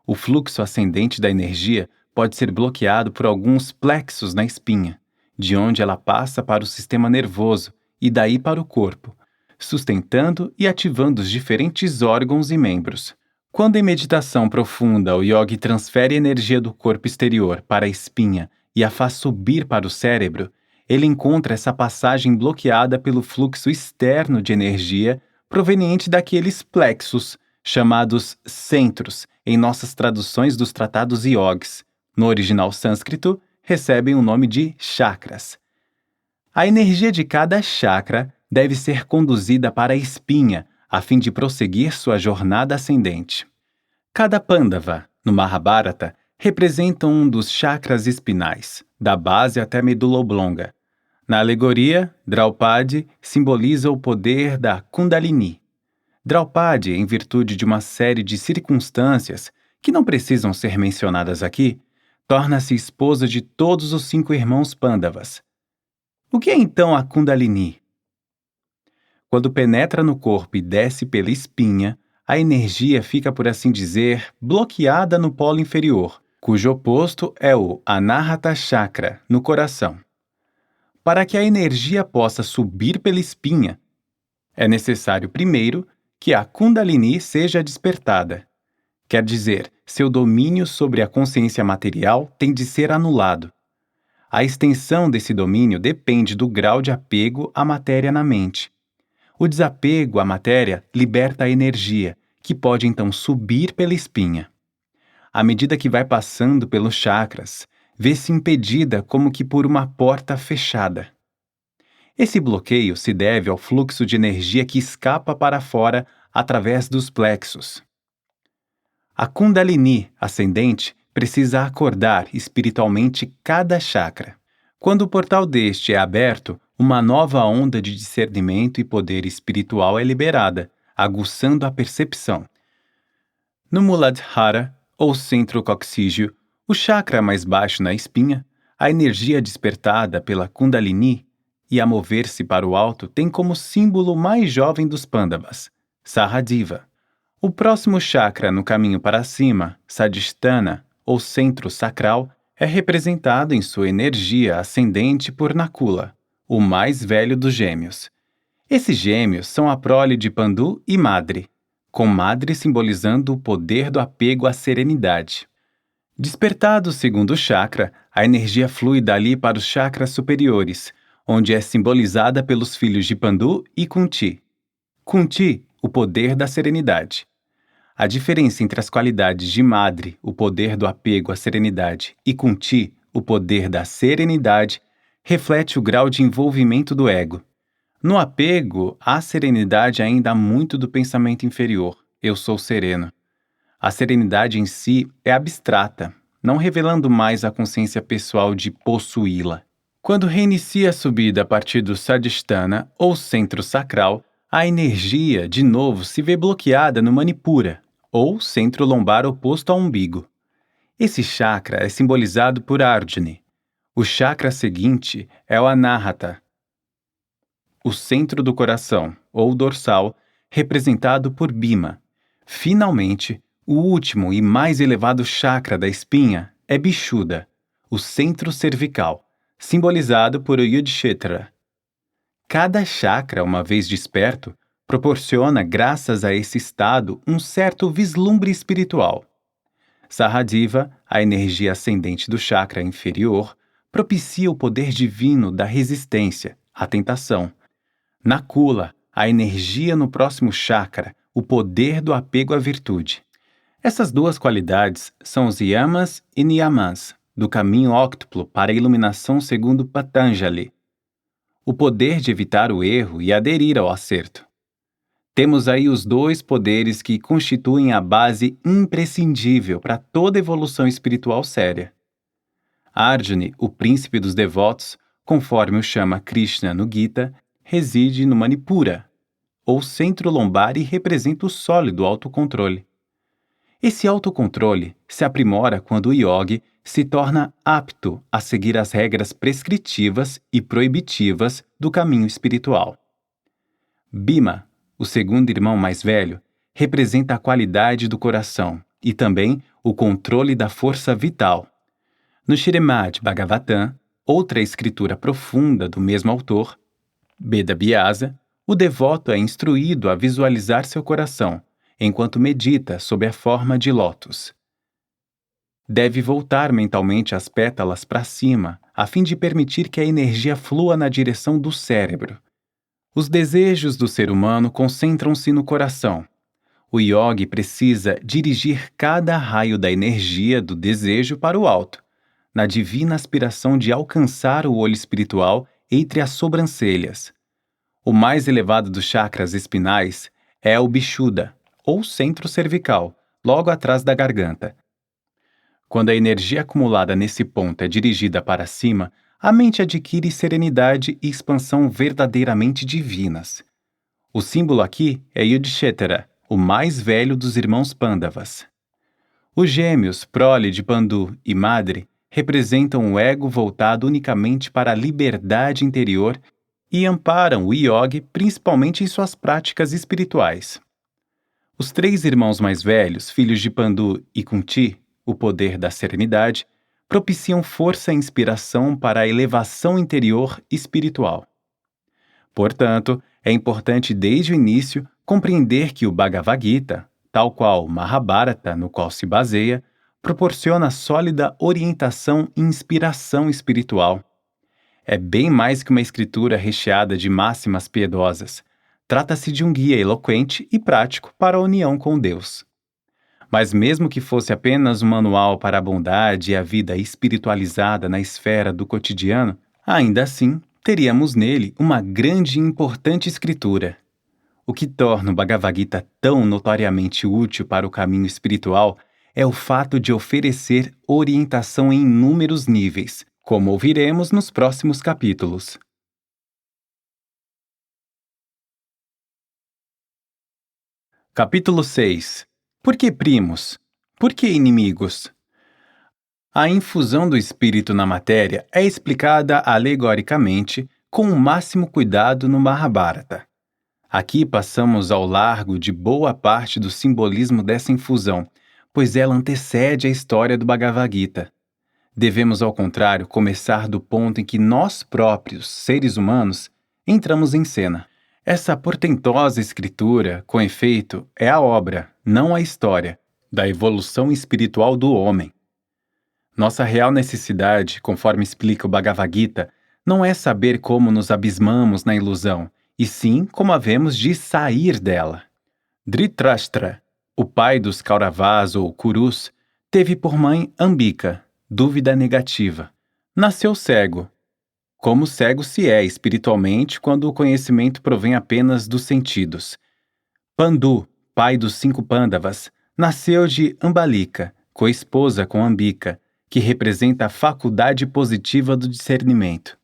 O fluxo ascendente da energia pode ser bloqueado por alguns plexos na espinha, de onde ela passa para o sistema nervoso e daí para o corpo, sustentando e ativando os diferentes órgãos e membros. Quando em meditação profunda o yogi transfere energia do corpo exterior para a espinha e a faz subir para o cérebro, ele encontra essa passagem bloqueada pelo fluxo externo de energia proveniente daqueles plexos, chamados centros, em nossas traduções dos tratados yogis. No original sânscrito, recebem o nome de chakras. A energia de cada chakra deve ser conduzida para a espinha, a fim de prosseguir sua jornada ascendente. Cada Pandava, no Mahabharata, representa um dos chakras espinais, da base até a medula oblonga. Na alegoria, Draupadi simboliza o poder da Kundalini. Draupadi, em virtude de uma série de circunstâncias que não precisam ser mencionadas aqui, torna-se esposa de todos os 5 irmãos Pandavas. O que é então a Kundalini? Quando penetra no corpo e desce pela espinha, a energia fica, por assim dizer, bloqueada no polo inferior, cujo oposto é o Anahata Chakra, no coração. Para que a energia possa subir pela espinha, é necessário, primeiro, que a Kundalini seja despertada. Quer dizer, seu domínio sobre a consciência material tem de ser anulado. A extensão desse domínio depende do grau de apego à matéria na mente. O desapego à matéria liberta a energia, que pode então subir pela espinha. À medida que vai passando pelos chakras, vê-se impedida como que por uma porta fechada. Esse bloqueio se deve ao fluxo de energia que escapa para fora através dos plexos. A Kundalini ascendente precisa acordar espiritualmente cada chakra. Quando o portal deste é aberto, uma nova onda de discernimento e poder espiritual é liberada, aguçando a percepção. No Muladhara, ou centro coxígeo, o chakra mais baixo na espinha, a energia despertada pela Kundalini e a mover-se para o alto tem como símbolo o mais jovem dos Pandavas, Sahadeva. O próximo chakra no caminho para cima, Sadhisthana, ou centro sacral, é representado em sua energia ascendente por Nakula, o mais velho dos gêmeos. Esses gêmeos são a prole de Pandu e Madri, com Madri simbolizando o poder do apego à serenidade. Despertado o segundo chakra, a energia flui dali para os chakras superiores, onde é simbolizada pelos filhos de Pandu e Kunti. Kunti, o poder da serenidade. A diferença entre as qualidades de Madri, o poder do apego à serenidade, e Kunti, o poder da serenidade, reflete o grau de envolvimento do ego. No apego à serenidade ainda há muito do pensamento inferior, eu sou sereno. A serenidade em si é abstrata, não revelando mais a consciência pessoal de possuí-la. Quando reinicia a subida a partir do Sadhisthana, ou centro sacral, a energia, de novo, se vê bloqueada no Manipura, ou centro lombar oposto ao umbigo. Esse chakra é simbolizado por Arjuna. O chakra seguinte é o Anahata, o centro do coração, ou dorsal, representado por Bhima. Finalmente, o último e mais elevado chakra da espinha é Vishuddha, o centro cervical, simbolizado por Yudhishthira. Cada chakra, uma vez desperto, proporciona, graças a esse estado, um certo vislumbre espiritual. Sahadeva, a energia ascendente do chakra inferior, propicia o poder divino da resistência, a tentação. Nakula, a energia no próximo chakra, o poder do apego à virtude. Essas duas qualidades são os yamas e niyamas, do caminho óctuplo para a iluminação segundo Patanjali. O poder de evitar o erro e aderir ao acerto. Temos aí os 2 poderes que constituem a base imprescindível para toda evolução espiritual séria. Arjuna, o príncipe dos devotos, conforme o chama Krishna no Gita, reside no Manipura, ou centro lombar, e representa o sólido autocontrole. Esse autocontrole se aprimora quando o yogi se torna apto a seguir as regras prescritivas e proibitivas do caminho espiritual. Bhima, o segundo irmão mais velho, representa a qualidade do coração e também o controle da força vital. No Śrīmad Bhagavatam, outra escritura profunda do mesmo autor, Veda Vyasa, o devoto é instruído a visualizar seu coração, enquanto medita sob a forma de lótus. Deve voltar mentalmente as pétalas para cima, a fim de permitir que a energia flua na direção do cérebro. Os desejos do ser humano concentram-se no coração. O yogi precisa dirigir cada raio da energia do desejo para o alto, na divina aspiração de alcançar o olho espiritual entre as sobrancelhas. O mais elevado dos chakras espinais é o Vishuddha, ou centro cervical, logo atrás da garganta. Quando a energia acumulada nesse ponto é dirigida para cima, a mente adquire serenidade e expansão verdadeiramente divinas. O símbolo aqui é Yudhishthira, o mais velho dos irmãos Pandavas. Os gêmeos, prole de Pandu e Madre, representam o ego voltado unicamente para a liberdade interior e amparam o yogi principalmente em suas práticas espirituais. Os três irmãos mais velhos, filhos de Pandu e Kunti, o poder da serenidade, propiciam força e inspiração para a elevação interior espiritual. Portanto, é importante desde o início compreender que o Bhagavad Gita, tal qual o Mahabharata, no qual se baseia, proporciona sólida orientação e inspiração espiritual. É bem mais que uma escritura recheada de máximas piedosas. Trata-se de um guia eloquente e prático para a união com Deus. Mas mesmo que fosse apenas um manual para a bondade e a vida espiritualizada na esfera do cotidiano, ainda assim, teríamos nele uma grande e importante escritura. O que torna o Bhagavad Gita tão notoriamente útil para o caminho espiritual é o fato de oferecer orientação em inúmeros níveis, como ouviremos nos próximos capítulos. Capítulo 6. Por que primos? Por que inimigos? A infusão do espírito na matéria é explicada alegoricamente com o máximo cuidado no Mahabharata. Aqui passamos ao largo de boa parte do simbolismo dessa infusão, pois ela antecede a história do Bhagavad Gita. Devemos, ao contrário, começar do ponto em que nós próprios, seres humanos, entramos em cena. Essa portentosa escritura, com efeito, é a obra, não a história, da evolução espiritual do homem. Nossa real necessidade, conforme explica o Bhagavad Gita, não é saber como nos abismamos na ilusão, e sim como havemos de sair dela. Dhritarashtra, o pai dos Kauravas ou Kurus, teve por mãe Ambika, dúvida negativa. Nasceu cego. Como cego se é espiritualmente quando o conhecimento provém apenas dos sentidos. Pandu, pai dos 5 Pandavas, nasceu de Ambalika, co-esposa com Ambika, que representa a faculdade positiva do discernimento.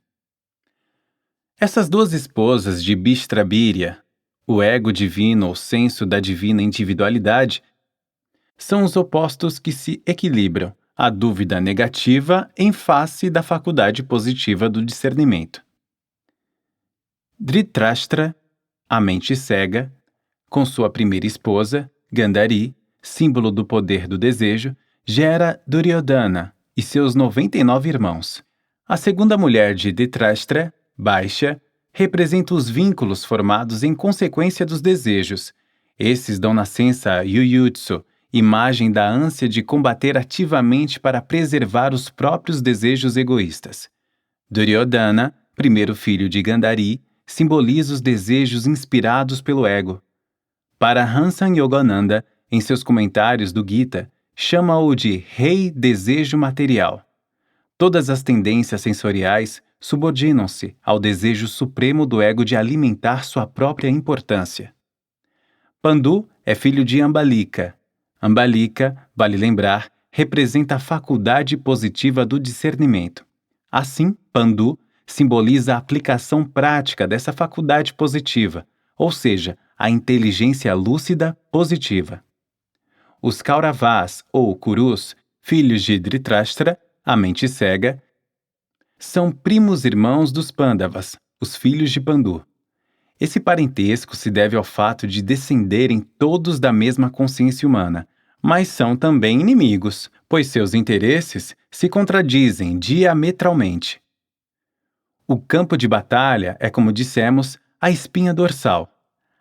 Essas duas esposas de Bishtrabirya, o ego divino ou senso da divina individualidade, são os opostos que se equilibram, a dúvida negativa em face da faculdade positiva do discernimento. Dhritarashtra, a mente cega, com sua primeira esposa, Gandhari, símbolo do poder do desejo, gera Duryodhana e seus 99 irmãos. A segunda mulher de Dhritarashtra, Baixa, representa os vínculos formados em consequência dos desejos. Esses dão nascença a Yuyutsu, imagem da ânsia de combater ativamente para preservar os próprios desejos egoístas. Duryodhana, primeiro filho de Gandhari, simboliza os desejos inspirados pelo ego. Paramahansa Yogananda, em seus comentários do Gita, chama-o de Rei Desejo Material. Todas as tendências sensoriais subordinam-se ao desejo supremo do ego de alimentar sua própria importância. Pandu é filho de Ambalika. Ambalika, vale lembrar, representa a faculdade positiva do discernimento. Assim, Pandu simboliza a aplicação prática dessa faculdade positiva, ou seja, a inteligência lúcida positiva. Os Kauravas, ou Kurus, filhos de Dhritarashtra, a mente cega, são primos irmãos dos Pandavas, os filhos de Pandu. Esse parentesco se deve ao fato de descenderem todos da mesma consciência humana, mas são também inimigos, pois seus interesses se contradizem diametralmente. O campo de batalha é, como dissemos, a espinha dorsal.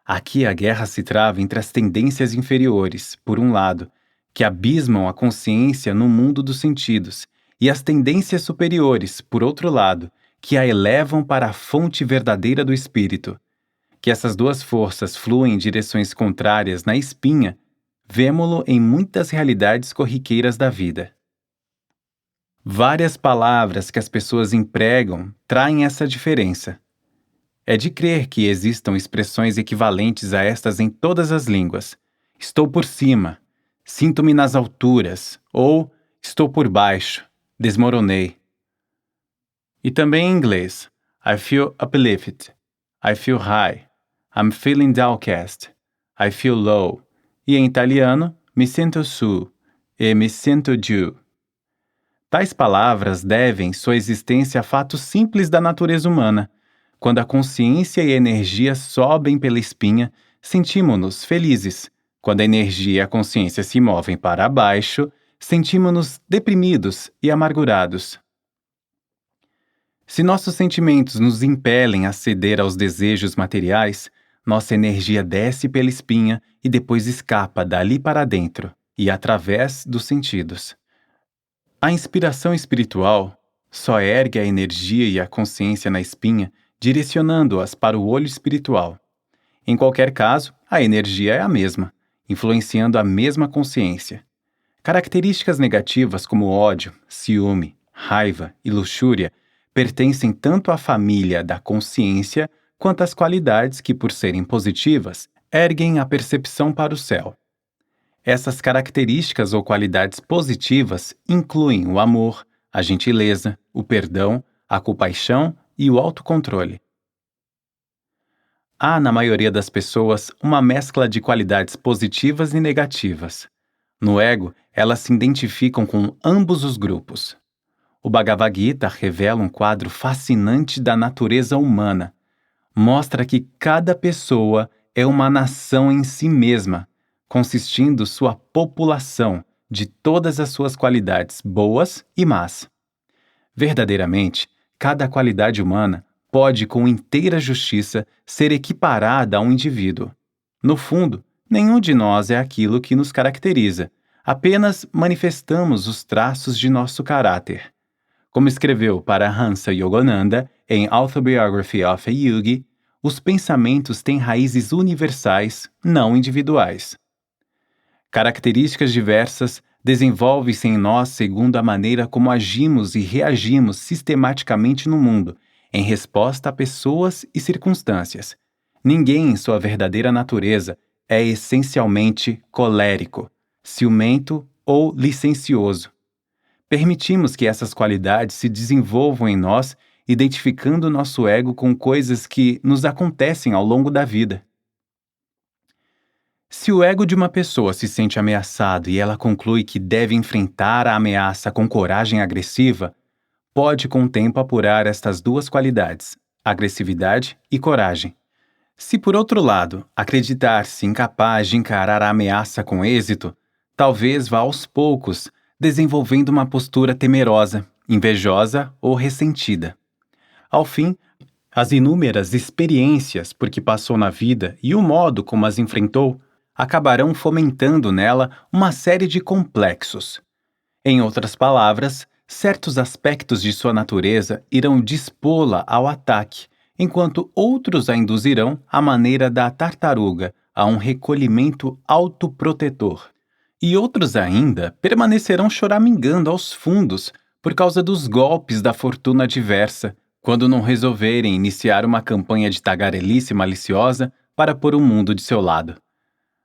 Aqui a guerra se trava entre as tendências inferiores, por um lado, que abismam a consciência no mundo dos sentidos, e as tendências superiores, por outro lado, que a elevam para a fonte verdadeira do espírito. Que essas duas forças fluem em direções contrárias na espinha, vemo-lo em muitas realidades corriqueiras da vida. Várias palavras que as pessoas empregam traem essa diferença. É de crer que existam expressões equivalentes a estas em todas as línguas. Estou por cima, sinto-me nas alturas, ou estou por baixo, desmoronei. E também em inglês, I feel uplifted, I feel high, I'm feeling downcast, I feel low. E em italiano, mi sento su e mi sento giù. Tais palavras devem sua existência a fatos simples da natureza humana. Quando a consciência e a energia sobem pela espinha, sentimos-nos felizes. Quando a energia e a consciência se movem para baixo, sentimos-nos deprimidos e amargurados. Se nossos sentimentos nos impelem a ceder aos desejos materiais, nossa energia desce pela espinha e depois escapa dali para dentro e através dos sentidos. A inspiração espiritual só ergue a energia e a consciência na espinha, direcionando-as para o olho espiritual. Em qualquer caso, a energia é a mesma, influenciando a mesma consciência. Características negativas como ódio, ciúme, raiva e luxúria pertencem tanto à família da consciência quanto às qualidades que, por serem positivas, erguem a percepção para o céu. Essas características ou qualidades positivas incluem o amor, a gentileza, o perdão, a compaixão e o autocontrole. Há, na maioria das pessoas, uma mescla de qualidades positivas e negativas. No ego, elas se identificam com ambos os grupos. O Bhagavad Gita revela um quadro fascinante da natureza humana. Mostra que cada pessoa é uma nação em si mesma, consistindo sua população de todas as suas qualidades boas e más. Verdadeiramente, cada qualidade humana pode, com inteira justiça, ser equiparada a um indivíduo. No fundo, nenhum de nós é aquilo que nos caracteriza, apenas manifestamos os traços de nosso caráter. Como escreveu Paramahansa Yogananda em Autobiography of a Yogi, os pensamentos têm raízes universais, não individuais. Características diversas desenvolvem-se em nós segundo a maneira como agimos e reagimos sistematicamente no mundo, em resposta a pessoas e circunstâncias. Ninguém em sua verdadeira natureza é essencialmente colérico, ciumento ou licencioso. Permitimos que essas qualidades se desenvolvam em nós, identificando nosso ego com coisas que nos acontecem ao longo da vida. Se o ego de uma pessoa se sente ameaçado e ela conclui que deve enfrentar a ameaça com coragem agressiva, pode com o tempo apurar estas duas qualidades, agressividade e coragem. Se, por outro lado, acreditar-se incapaz de encarar a ameaça com êxito, talvez vá aos poucos desenvolvendo uma postura temerosa, invejosa ou ressentida. Ao fim, as inúmeras experiências por que passou na vida e o modo como as enfrentou acabarão fomentando nela uma série de complexos. Em outras palavras, certos aspectos de sua natureza irão dispô-la ao ataque, enquanto outros a induzirão à maneira da tartaruga a um recolhimento autoprotetor. E outros ainda permanecerão choramingando aos fundos por causa dos golpes da fortuna adversa, quando não resolverem iniciar uma campanha de tagarelice maliciosa para pôr o mundo de seu lado.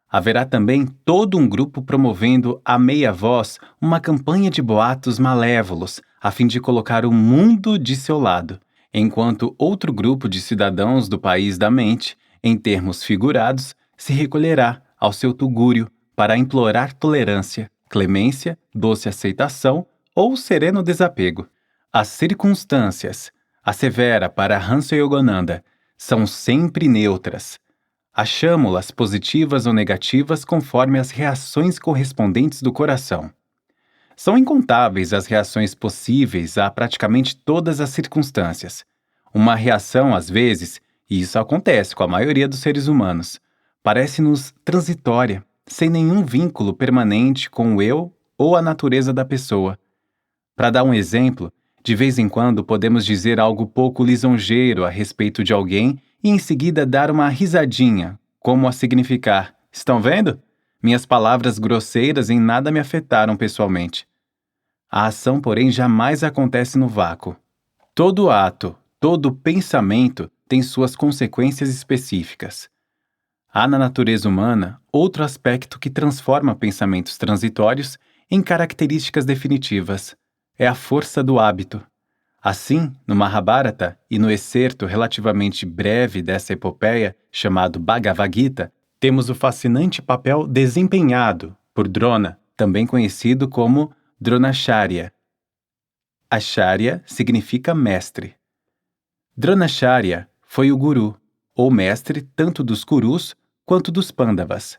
Haverá também todo um grupo promovendo à meia voz uma campanha de boatos malévolos, a fim de colocar o mundo de seu lado, enquanto outro grupo de cidadãos do país da mente, em termos figurados, se recolherá ao seu tugúrio para implorar tolerância, clemência, doce aceitação ou sereno desapego. As circunstâncias, assevera Paramahansa Yogananda, são sempre neutras. Achamo-las positivas ou negativas conforme as reações correspondentes do coração. São incontáveis as reações possíveis a praticamente todas as circunstâncias. Uma reação, às vezes, e isso acontece com a maioria dos seres humanos, parece-nos transitória, sem nenhum vínculo permanente com o eu ou a natureza da pessoa. Para dar um exemplo, de vez em quando podemos dizer algo pouco lisonjeiro a respeito de alguém e em seguida dar uma risadinha, como a significar: estão vendo? Minhas palavras grosseiras em nada me afetaram pessoalmente. A ação, porém, jamais acontece no vácuo. Todo ato, todo pensamento tem suas consequências específicas. Há na natureza humana outro aspecto que transforma pensamentos transitórios em características definitivas. É a força do hábito. Assim, no Mahabharata e no excerto relativamente breve dessa epopeia, chamado Bhagavad Gita, temos o fascinante papel desempenhado por Drona, também conhecido como Dronacharya. Acharya significa mestre. Dronacharya foi o guru, ou mestre tanto dos Kurus quanto dos Pandavas.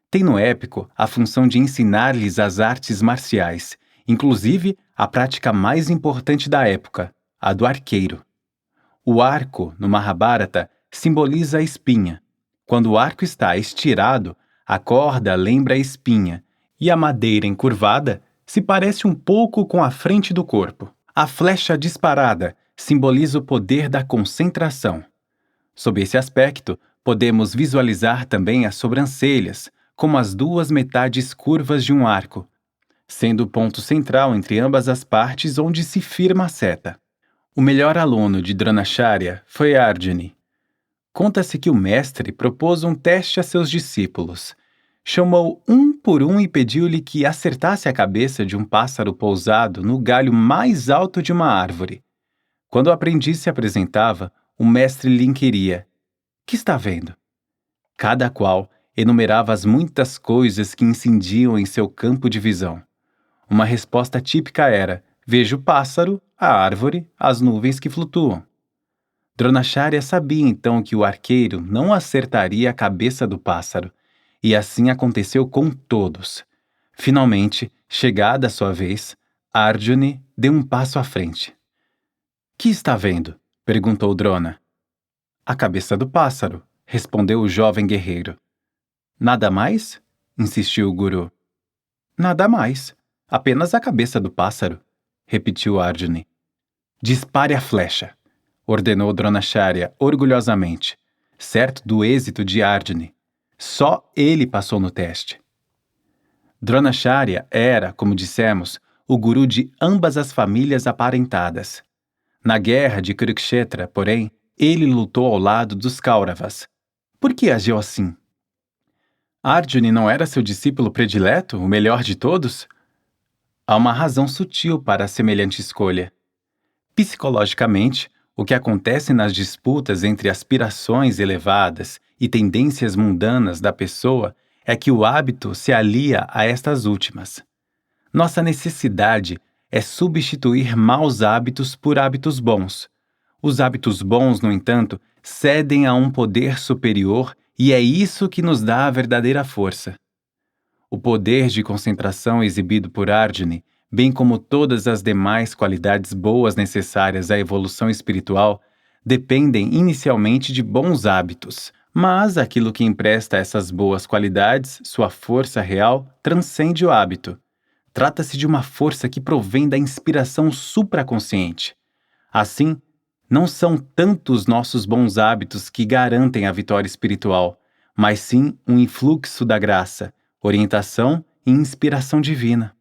Tem no épico a função de ensinar-lhes as artes marciais, inclusive a prática mais importante da época, a do arqueiro. O arco, no Mahabharata, simboliza a espinha. Quando o arco está estirado, a corda lembra a espinha, e a madeira encurvada se parece um pouco com a frente do corpo. A flecha disparada simboliza o poder da concentração. Sob esse aspecto, podemos visualizar também as sobrancelhas, como as duas metades curvas de um arco, sendo o ponto central entre ambas as partes onde se firma a seta. O melhor aluno de Dronacharya foi Arjuna. Conta-se que o mestre propôs um teste a seus discípulos. Chamou um por um e pediu-lhe que acertasse a cabeça de um pássaro pousado no galho mais alto de uma árvore. Quando o aprendiz se apresentava, o mestre lhe inquiria: "Que está vendo?" Cada qual enumerava as muitas coisas que incidiam em seu campo de visão. Uma resposta típica era: "Vejo o pássaro, a árvore, as nuvens que flutuam." Dronacharya sabia então que o arqueiro não acertaria a cabeça do pássaro, e assim aconteceu com todos. Finalmente, chegada a sua vez, Arjuna deu um passo à frente. "Que está vendo?" perguntou Drona. "A cabeça do pássaro", respondeu o jovem guerreiro. "Nada mais?" insistiu o guru. "Nada mais. Apenas a cabeça do pássaro", repetiu Arjuna. "Dispare a flecha", ordenou Dronacharya orgulhosamente, certo do êxito de Arjuna. Só ele passou no teste. Dronacharya era, como dissemos, o guru de ambas as famílias aparentadas. Na guerra de Kurukshetra, porém, ele lutou ao lado dos Kauravas. Por que agiu assim? Arjuna não era seu discípulo predileto, o melhor de todos? Há uma razão sutil para semelhante escolha. Psicologicamente, o que acontece nas disputas entre aspirações elevadas e tendências mundanas da pessoa é que o hábito se alia a estas últimas. Nossa necessidade é substituir maus hábitos por hábitos bons. Os hábitos bons, no entanto, cedem a um poder superior e é isso que nos dá a verdadeira força. O poder de concentração exibido por Arjuna, bem como todas as demais qualidades boas necessárias à evolução espiritual, dependem inicialmente de bons hábitos, mas aquilo que empresta essas boas qualidades, sua força real, transcende o hábito. Trata-se de uma força que provém da inspiração supraconsciente. Assim, não são tanto os nossos bons hábitos que garantem a vitória espiritual, mas sim um influxo da graça, orientação e inspiração divina.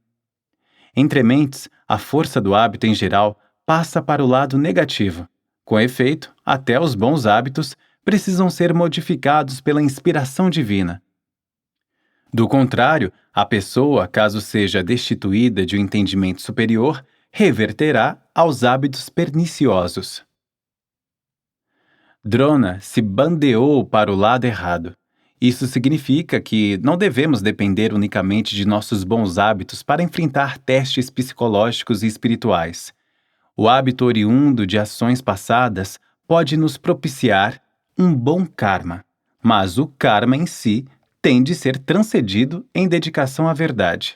Entre mentes, a força do hábito em geral passa para o lado negativo. Com efeito, até os bons hábitos precisam ser modificados pela inspiração divina. Do contrário, a pessoa, caso seja destituída de um entendimento superior, reverterá aos hábitos perniciosos. Drona se bandeou para o lado errado. Isso significa que não devemos depender unicamente de nossos bons hábitos para enfrentar testes psicológicos e espirituais. O hábito oriundo de ações passadas pode nos propiciar um bom karma, mas o karma em si tem de ser transcedido em dedicação à verdade.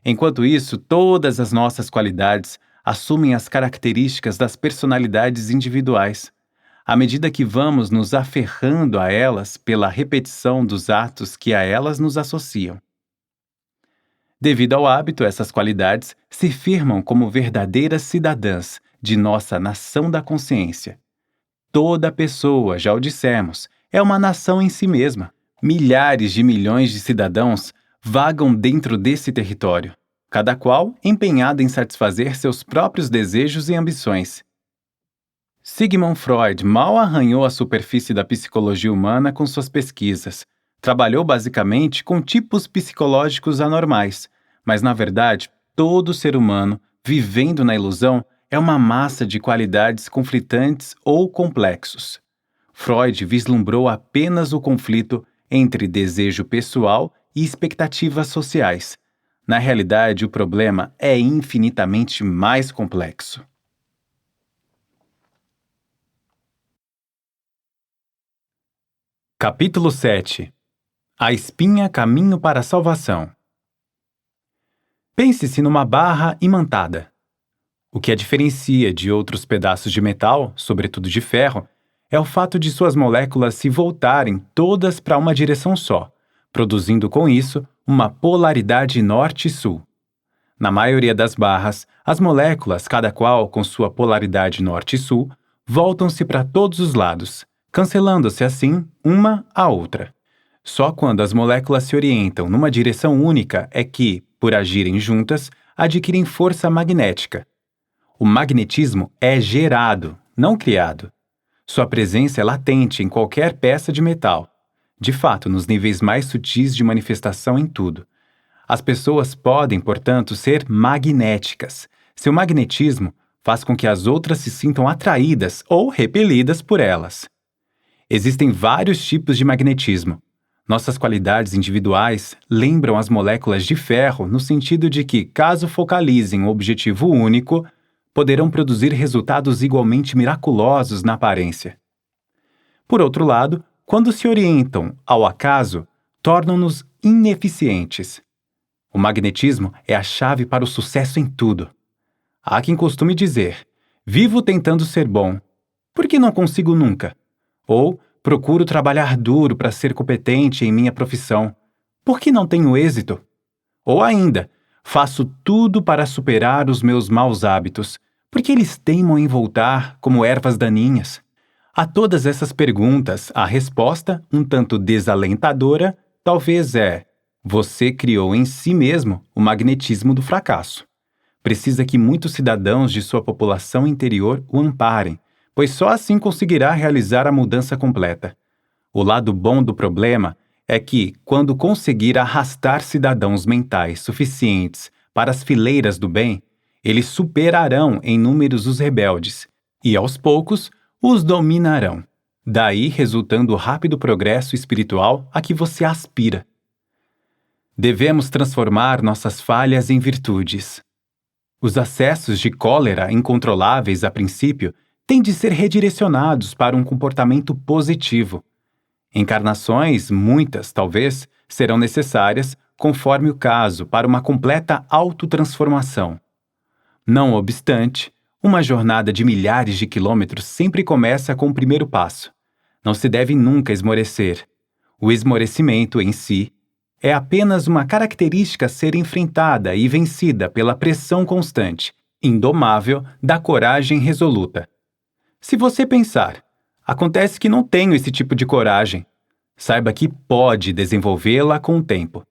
Enquanto isso, todas as nossas qualidades assumem as características das personalidades individuais. À medida que vamos nos aferrando a elas pela repetição dos atos que a elas nos associam. Devido ao hábito, essas qualidades se firmam como verdadeiras cidadãs de nossa nação da consciência. Toda pessoa, já o dissemos, é uma nação em si mesma. Milhares de milhões de cidadãos vagam dentro desse território, cada qual empenhado em satisfazer seus próprios desejos e ambições. Sigmund Freud mal arranhou a superfície da psicologia humana com suas pesquisas. Trabalhou basicamente com tipos psicológicos anormais, mas na verdade, todo ser humano, vivendo na ilusão, é uma massa de qualidades conflitantes ou complexos. Freud vislumbrou apenas o conflito entre desejo pessoal e expectativas sociais. Na realidade, o problema é infinitamente mais complexo. Capítulo 7. A espinha caminho para a salvação. Pense-se numa barra imantada. O que a diferencia de outros pedaços de metal, sobretudo de ferro, é o fato de suas moléculas se voltarem todas para uma direção só, produzindo com isso uma polaridade norte-sul. Na maioria das barras, as moléculas, cada qual com sua polaridade norte-sul, voltam-se para todos os lados, cancelando-se assim uma à outra. Só quando as moléculas se orientam numa direção única é que, por agirem juntas, adquirem força magnética. O magnetismo é gerado, não criado. Sua presença é latente em qualquer peça de metal. De fato, nos níveis mais sutis de manifestação em tudo. As pessoas podem, portanto, ser magnéticas. Seu magnetismo faz com que as outras se sintam atraídas ou repelidas por elas. Existem vários tipos de magnetismo. Nossas qualidades individuais lembram as moléculas de ferro no sentido de que, caso focalizem um objetivo único, poderão produzir resultados igualmente miraculosos na aparência. Por outro lado, quando se orientam ao acaso, tornam-nos ineficientes. O magnetismo é a chave para o sucesso em tudo. Há quem costume dizer: vivo tentando ser bom, por que não consigo nunca? Ou procuro trabalhar duro para ser competente em minha profissão, por que não tenho êxito? Ou ainda, faço tudo para superar os meus maus hábitos, porque eles teimam em voltar como ervas daninhas. A todas essas perguntas, a resposta, um tanto desalentadora, talvez é: você criou em si mesmo o magnetismo do fracasso. Precisa que muitos cidadãos de sua população interior o amparem, pois só assim conseguirá realizar a mudança completa. O lado bom do problema é que, quando conseguir arrastar cidadãos mentais suficientes para as fileiras do bem, eles superarão em números os rebeldes e, aos poucos, os dominarão. Daí resultando o rápido progresso espiritual a que você aspira. Devemos transformar nossas falhas em virtudes. Os acessos de cólera incontroláveis a princípio têm de ser redirecionados para um comportamento positivo. Encarnações, muitas, talvez, serão necessárias, conforme o caso, para uma completa autotransformação. Não obstante, uma jornada de milhares de quilômetros sempre começa com o primeiro passo. Não se deve nunca esmorecer. O esmorecimento, em si, é apenas uma característica a ser enfrentada e vencida pela pressão constante, indomável, da coragem resoluta. Se você pensar, acontece que não tenho esse tipo de coragem, saiba que pode desenvolvê-la com o tempo.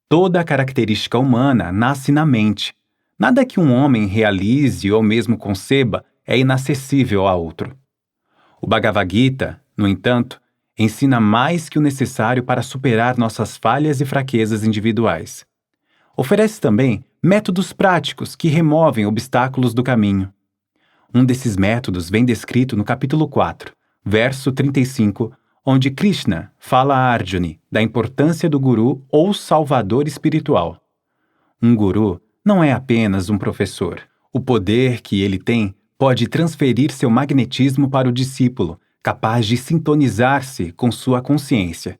Toda a característica humana nasce na mente. Nada que um homem realize ou mesmo conceba é inacessível a outro. O Bhagavad Gita, no entanto, ensina mais que o necessário para superar nossas falhas e fraquezas individuais. Oferece também métodos práticos que removem obstáculos do caminho. Um desses métodos vem descrito no capítulo 4, verso 35, onde Krishna fala a Arjuna da importância do guru ou salvador espiritual. Um guru não é apenas um professor. O poder que ele tem pode transferir seu magnetismo para o discípulo, capaz de sintonizar-se com sua consciência.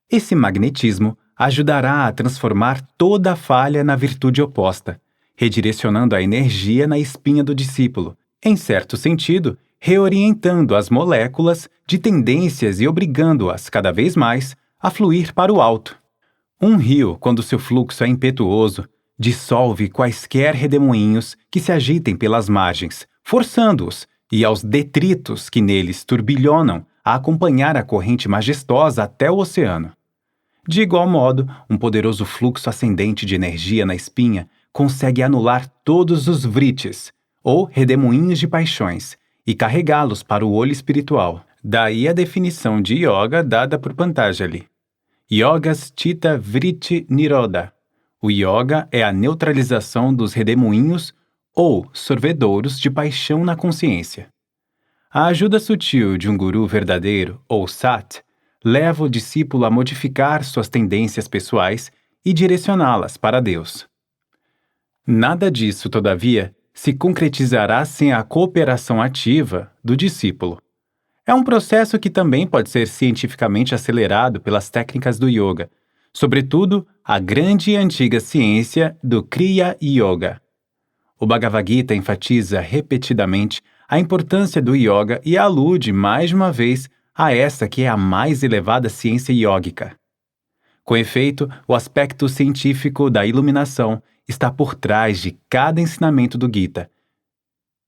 Esse magnetismo ajudará a transformar toda a falha na virtude oposta, redirecionando a energia na espinha do discípulo, em certo sentido, reorientando as moléculas de tendências e obrigando-as, cada vez mais, a fluir para o alto. Um rio, quando seu fluxo é impetuoso, dissolve quaisquer redemoinhos que se agitem pelas margens, forçando-os, e aos detritos que neles turbilhonam, a acompanhar a corrente majestosa até o oceano. De igual modo, um poderoso fluxo ascendente de energia na espinha consegue anular todos os vritis, ou redemoinhos de paixões, e carregá-los para o olho espiritual. Daí a definição de yoga dada por Patanjali. Yogas Chitta Vritti Nirodha. O yoga é a neutralização dos redemoinhos ou sorvedouros de paixão na consciência. A ajuda sutil de um guru verdadeiro, ou sat, leva o discípulo a modificar suas tendências pessoais e direcioná-las para Deus. Nada disso, todavia, se concretizará sem a cooperação ativa do discípulo. É um processo que também pode ser cientificamente acelerado pelas técnicas do yoga, sobretudo a grande e antiga ciência do Kriya Yoga. O Bhagavad Gita enfatiza repetidamente a importância do yoga e alude, mais de uma vez, a essa que é a mais elevada ciência yógica. Com efeito, o aspecto científico da iluminação está por trás de cada ensinamento do Gita.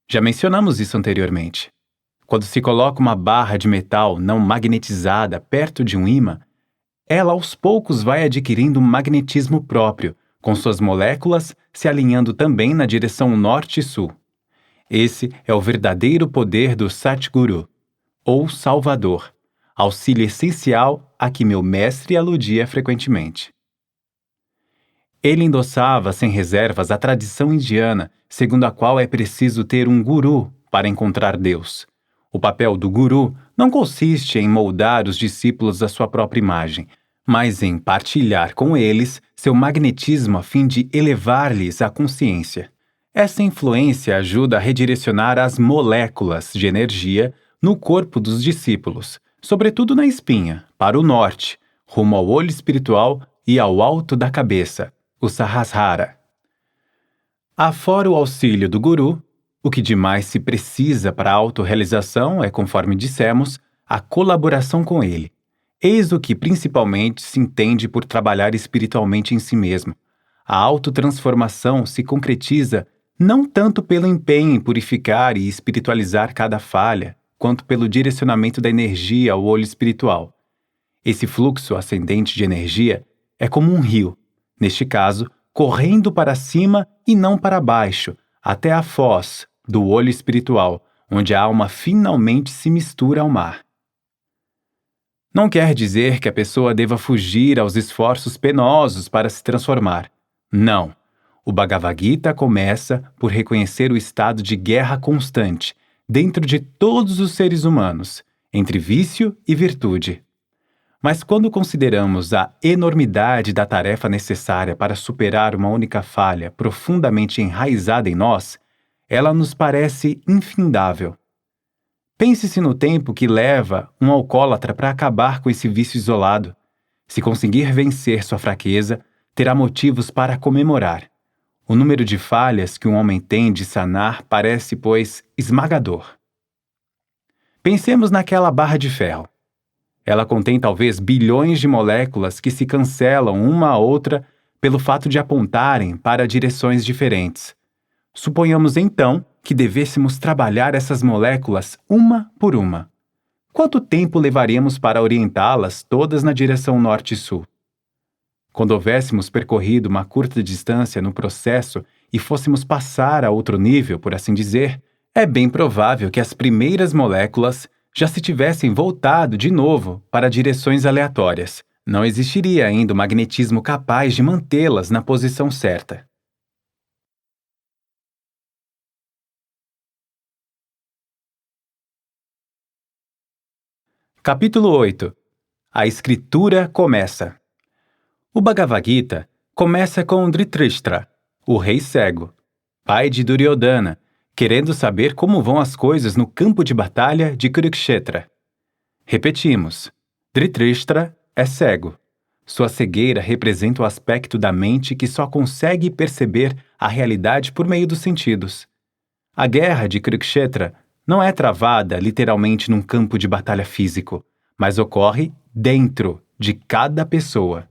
Já mencionamos isso anteriormente. Quando se coloca uma barra de metal não magnetizada perto de um ímã, ela aos poucos vai adquirindo um magnetismo próprio, com suas moléculas se alinhando também na direção norte e sul. Esse é o verdadeiro poder do Satguru, ou Salvador, auxílio essencial a que meu mestre aludia frequentemente. Ele endossava sem reservas a tradição indiana, segundo a qual é preciso ter um guru para encontrar Deus. O papel do guru não consiste em moldar os discípulos à sua própria imagem, mas em partilhar com eles seu magnetismo a fim de elevar-lhes a consciência. Essa influência ajuda a redirecionar as moléculas de energia no corpo dos discípulos, sobretudo na espinha, para o norte, rumo ao olho espiritual e ao alto da cabeça, o Sahasrara. Afora o auxílio do guru, o que de mais se precisa para a autorrealização é, conforme dissemos, a colaboração com ele. Eis o que principalmente se entende por trabalhar espiritualmente em si mesmo. A autotransformação se concretiza não tanto pelo empenho em purificar e espiritualizar cada falha, quanto pelo direcionamento da energia ao olho espiritual. Esse fluxo ascendente de energia é como um rio, neste caso, correndo para cima e não para baixo, até a foz do olho espiritual, onde a alma finalmente se mistura ao mar. Não quer dizer que a pessoa deva fugir aos esforços penosos para se transformar. Não. O Bhagavad Gita começa por reconhecer o estado de guerra constante, dentro de todos os seres humanos, entre vício e virtude. Mas quando consideramos a enormidade da tarefa necessária para superar uma única falha profundamente enraizada em nós, ela nos parece infindável. Pense-se no tempo que leva um alcoólatra para acabar com esse vício isolado. Se conseguir vencer sua fraqueza, terá motivos para comemorar. O número de falhas que um homem tem de sanar parece, pois, esmagador. Pensemos naquela barra de ferro. Ela contém talvez bilhões de moléculas que se cancelam uma à outra pelo fato de apontarem para direções diferentes. Suponhamos então que devêssemos trabalhar essas moléculas uma por uma. Quanto tempo levaríamos para orientá-las todas na direção norte e sul? Quando houvéssemos percorrido uma curta distância no processo e fôssemos passar a outro nível, por assim dizer, é bem provável que as primeiras moléculas já se tivessem voltado de novo para direções aleatórias. Não existiria ainda o magnetismo capaz de mantê-las na posição certa. Capítulo 8. A escritura começa. O Bhagavad Gita começa com Dhritarashtra, o rei cego, pai de Duryodhana, querendo saber como vão as coisas no campo de batalha de Kurukshetra. Repetimos, Dhritarashtra é cego. Sua cegueira representa o aspecto da mente que só consegue perceber a realidade por meio dos sentidos. A guerra de Kurukshetra não é travada literalmente num campo de batalha físico, mas ocorre dentro de cada pessoa.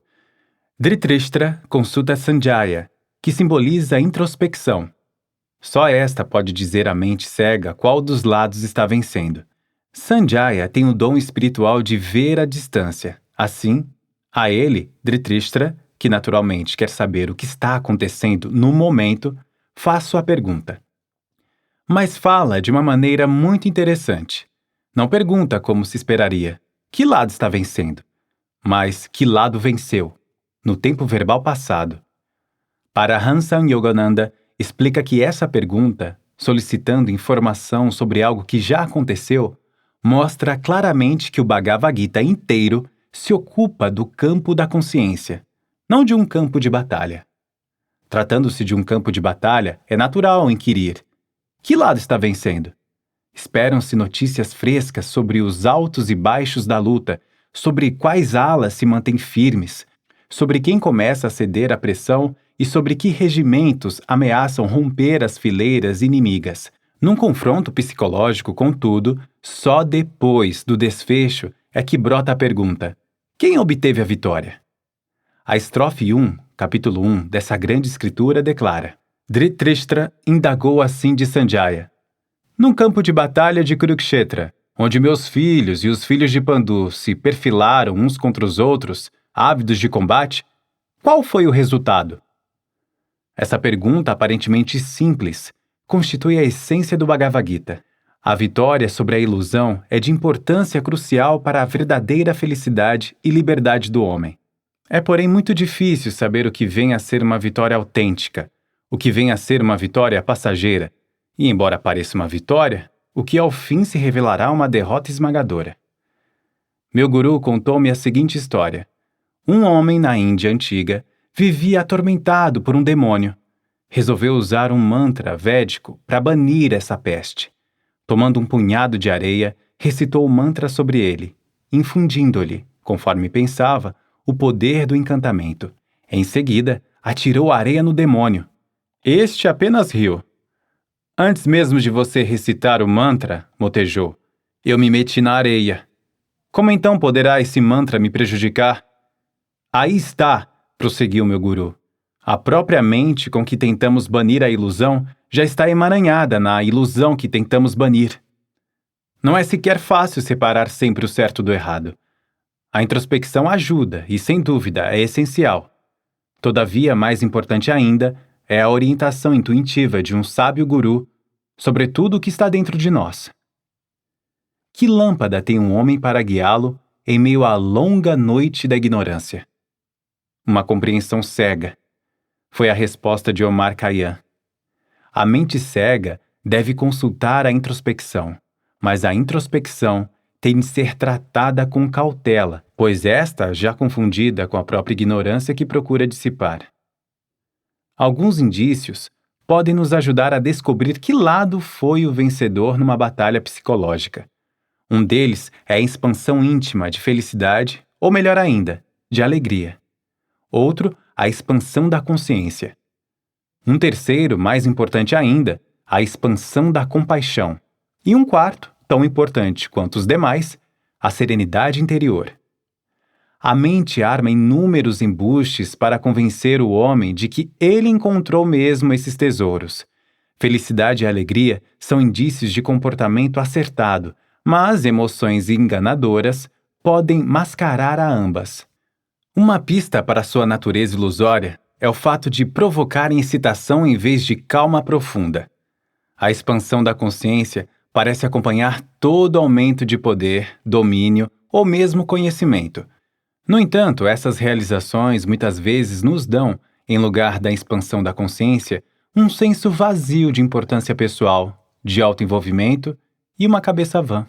Dhritarashtra consulta Sanjaya, que simboliza a introspecção. Só esta pode dizer à mente cega qual dos lados está vencendo. Sanjaya tem o dom espiritual de ver à distância. Assim, a ele, Dhritarashtra, que naturalmente quer saber o que está acontecendo no momento, faz sua pergunta. Mas fala de uma maneira muito interessante. Não pergunta como se esperaria, que lado está vencendo, mas que lado venceu, no tempo verbal passado. Para Hansan Yogananda, explica que essa pergunta, solicitando informação sobre algo que já aconteceu, mostra claramente que o Bhagavad Gita inteiro se ocupa do campo da consciência, não de um campo de batalha. Tratando-se de um campo de batalha, é natural inquirir: que lado está vencendo? Esperam-se notícias frescas sobre os altos e baixos da luta, sobre quais alas se mantêm firmes, sobre quem começa a ceder à pressão e sobre que regimentos ameaçam romper as fileiras inimigas. Num confronto psicológico, contudo, só depois do desfecho é que brota a pergunta: quem obteve a vitória? A estrofe 1, capítulo 1 dessa grande escritura declara: Dhritarashtra indagou assim de Sanjaya: num campo de batalha de Kurukshetra, onde meus filhos e os filhos de Pandu se perfilaram uns contra os outros, ávidos de combate, qual foi o resultado? Essa pergunta aparentemente simples constitui a essência do Bhagavad Gita. A vitória sobre a ilusão é de importância crucial para a verdadeira felicidade e liberdade do homem. É, porém, muito difícil saber o que vem a ser uma vitória autêntica, o que vem a ser uma vitória passageira, e, embora pareça uma vitória, o que ao fim se revelará uma derrota esmagadora. Meu guru contou-me a seguinte história. Um homem na Índia antiga vivia atormentado por um demônio. Resolveu usar um mantra védico para banir essa peste. Tomando um punhado de areia, recitou o mantra sobre ele, infundindo-lhe, conforme pensava, o poder do encantamento. Em seguida, atirou a areia no demônio. Este apenas riu. Antes mesmo de você recitar o mantra, motejou, eu me meti na areia. Como então poderá esse mantra me prejudicar? Aí está, prosseguiu meu guru. A própria mente com que tentamos banir a ilusão já está emaranhada na ilusão que tentamos banir. Não é sequer fácil separar sempre o certo do errado. A introspecção ajuda e, sem dúvida, é essencial. Todavia, mais importante ainda, é a orientação intuitiva de um sábio guru sobre tudo o que está dentro de nós. Que lâmpada tem um homem para guiá-lo em meio à longa noite da ignorância? Uma compreensão cega. Foi a resposta de Omar Khayyam. A mente cega deve consultar a introspecção, mas a introspecção tem de ser tratada com cautela, pois esta já confundida com a própria ignorância que procura dissipar. Alguns indícios podem nos ajudar a descobrir que lado foi o vencedor numa batalha psicológica. Um deles é a expansão íntima de felicidade, ou melhor ainda, de alegria. Outro, a expansão da consciência. Um terceiro, mais importante ainda, a expansão da compaixão. E um quarto, tão importante quanto os demais, a serenidade interior. A mente arma inúmeros embustes para convencer o homem de que ele encontrou mesmo esses tesouros. Felicidade e alegria são indícios de comportamento acertado, mas emoções enganadoras podem mascarar a ambas. Uma pista para sua natureza ilusória é o fato de provocar excitação em vez de calma profunda. A expansão da consciência parece acompanhar todo aumento de poder, domínio ou mesmo conhecimento. No entanto, essas realizações muitas vezes nos dão, em lugar da expansão da consciência, um senso vazio de importância pessoal, de autoenvolvimento e uma cabeça vã.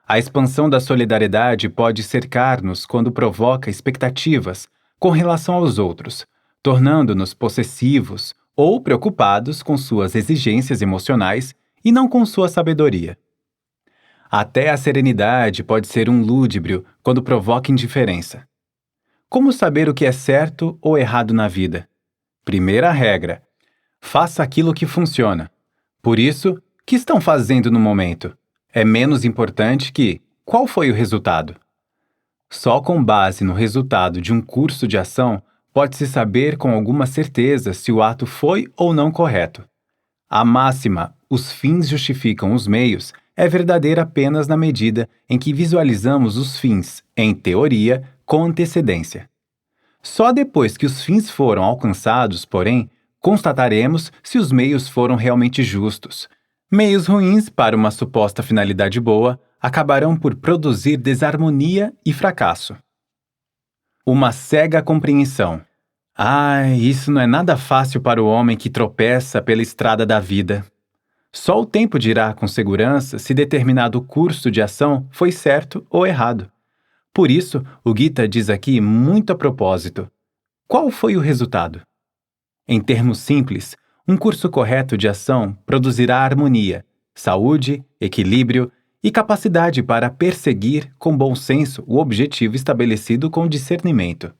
A expansão da solidariedade pode cercar-nos quando provoca expectativas com relação aos outros, tornando-nos possessivos ou preocupados com suas exigências emocionais e não com sua sabedoria. Até a serenidade pode ser um lúdibrio quando provoca indiferença. Como saber o que é certo ou errado na vida? Primeira regra: faça aquilo que funciona. Por isso, o que estão fazendo no momento? É menos importante que qual foi o resultado. Só com base no resultado de um curso de ação pode-se saber com alguma certeza se o ato foi ou não correto. A máxima, os fins justificam os meios, é verdadeira apenas na medida em que visualizamos os fins, em teoria, com antecedência. Só depois que os fins foram alcançados, porém, constataremos se os meios foram realmente justos. Meios ruins para uma suposta finalidade boa acabarão por produzir desarmonia e fracasso. Uma cega compreensão. Ai, isso não é nada fácil para o homem que tropeça pela estrada da vida. Só o tempo dirá com segurança se determinado curso de ação foi certo ou errado. Por isso, o Gita diz aqui muito a propósito: qual foi o resultado? Em termos simples, um curso correto de ação produzirá harmonia, saúde, equilíbrio e capacidade para perseguir com bom senso o objetivo estabelecido com discernimento.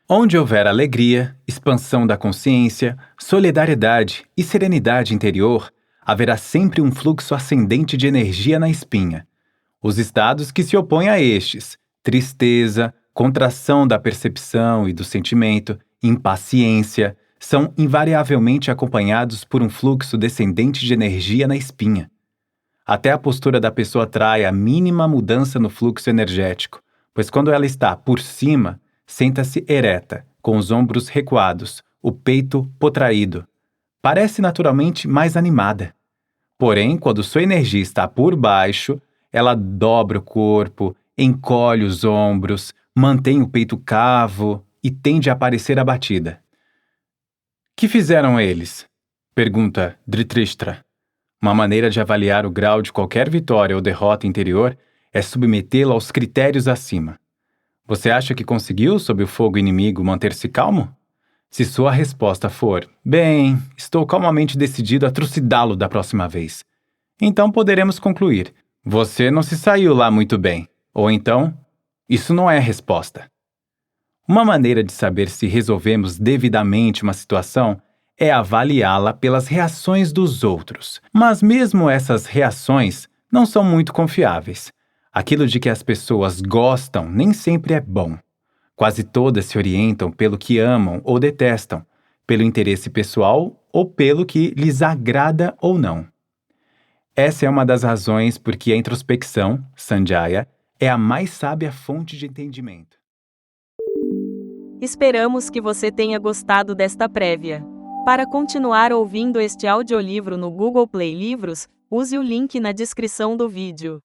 Onde houver alegria, expansão da consciência, solidariedade e serenidade interior, haverá sempre um fluxo ascendente de energia na espinha. Os estados que se opõem a estes, tristeza, contração da percepção e do sentimento, impaciência, são invariavelmente acompanhados por um fluxo descendente de energia na espinha. Até a postura da pessoa atrai a mínima mudança no fluxo energético, pois quando ela está por cima, senta-se ereta, com os ombros recuados, o peito potraído. Parece naturalmente mais animada. Porém, quando sua energia está por baixo, ela dobra o corpo, encolhe os ombros, mantém o peito cavo e tende a parecer abatida. Que fizeram eles? Pergunta Dhritarashtra. Uma maneira de avaliar o grau de qualquer vitória ou derrota interior é submetê-lo aos critérios acima. Você acha que conseguiu, sob o fogo inimigo, manter-se calmo? Se sua resposta for, bem, estou calmamente decidido a trucidá-lo da próxima vez, então poderemos concluir, você não se saiu lá muito bem. Ou então, isso não é resposta. Uma maneira de saber se resolvemos devidamente uma situação é avaliá-la pelas reações dos outros. Mas mesmo essas reações não são muito confiáveis. Aquilo de que as pessoas gostam nem sempre é bom. Quase todas se orientam pelo que amam ou detestam, pelo interesse pessoal ou pelo que lhes agrada ou não. Essa é uma das razões por que a introspecção, Sanjaya, é a mais sábia fonte de entendimento. Esperamos que você tenha gostado desta prévia. Para continuar ouvindo este audiolivro no Google Play Livros, use o link na descrição do vídeo.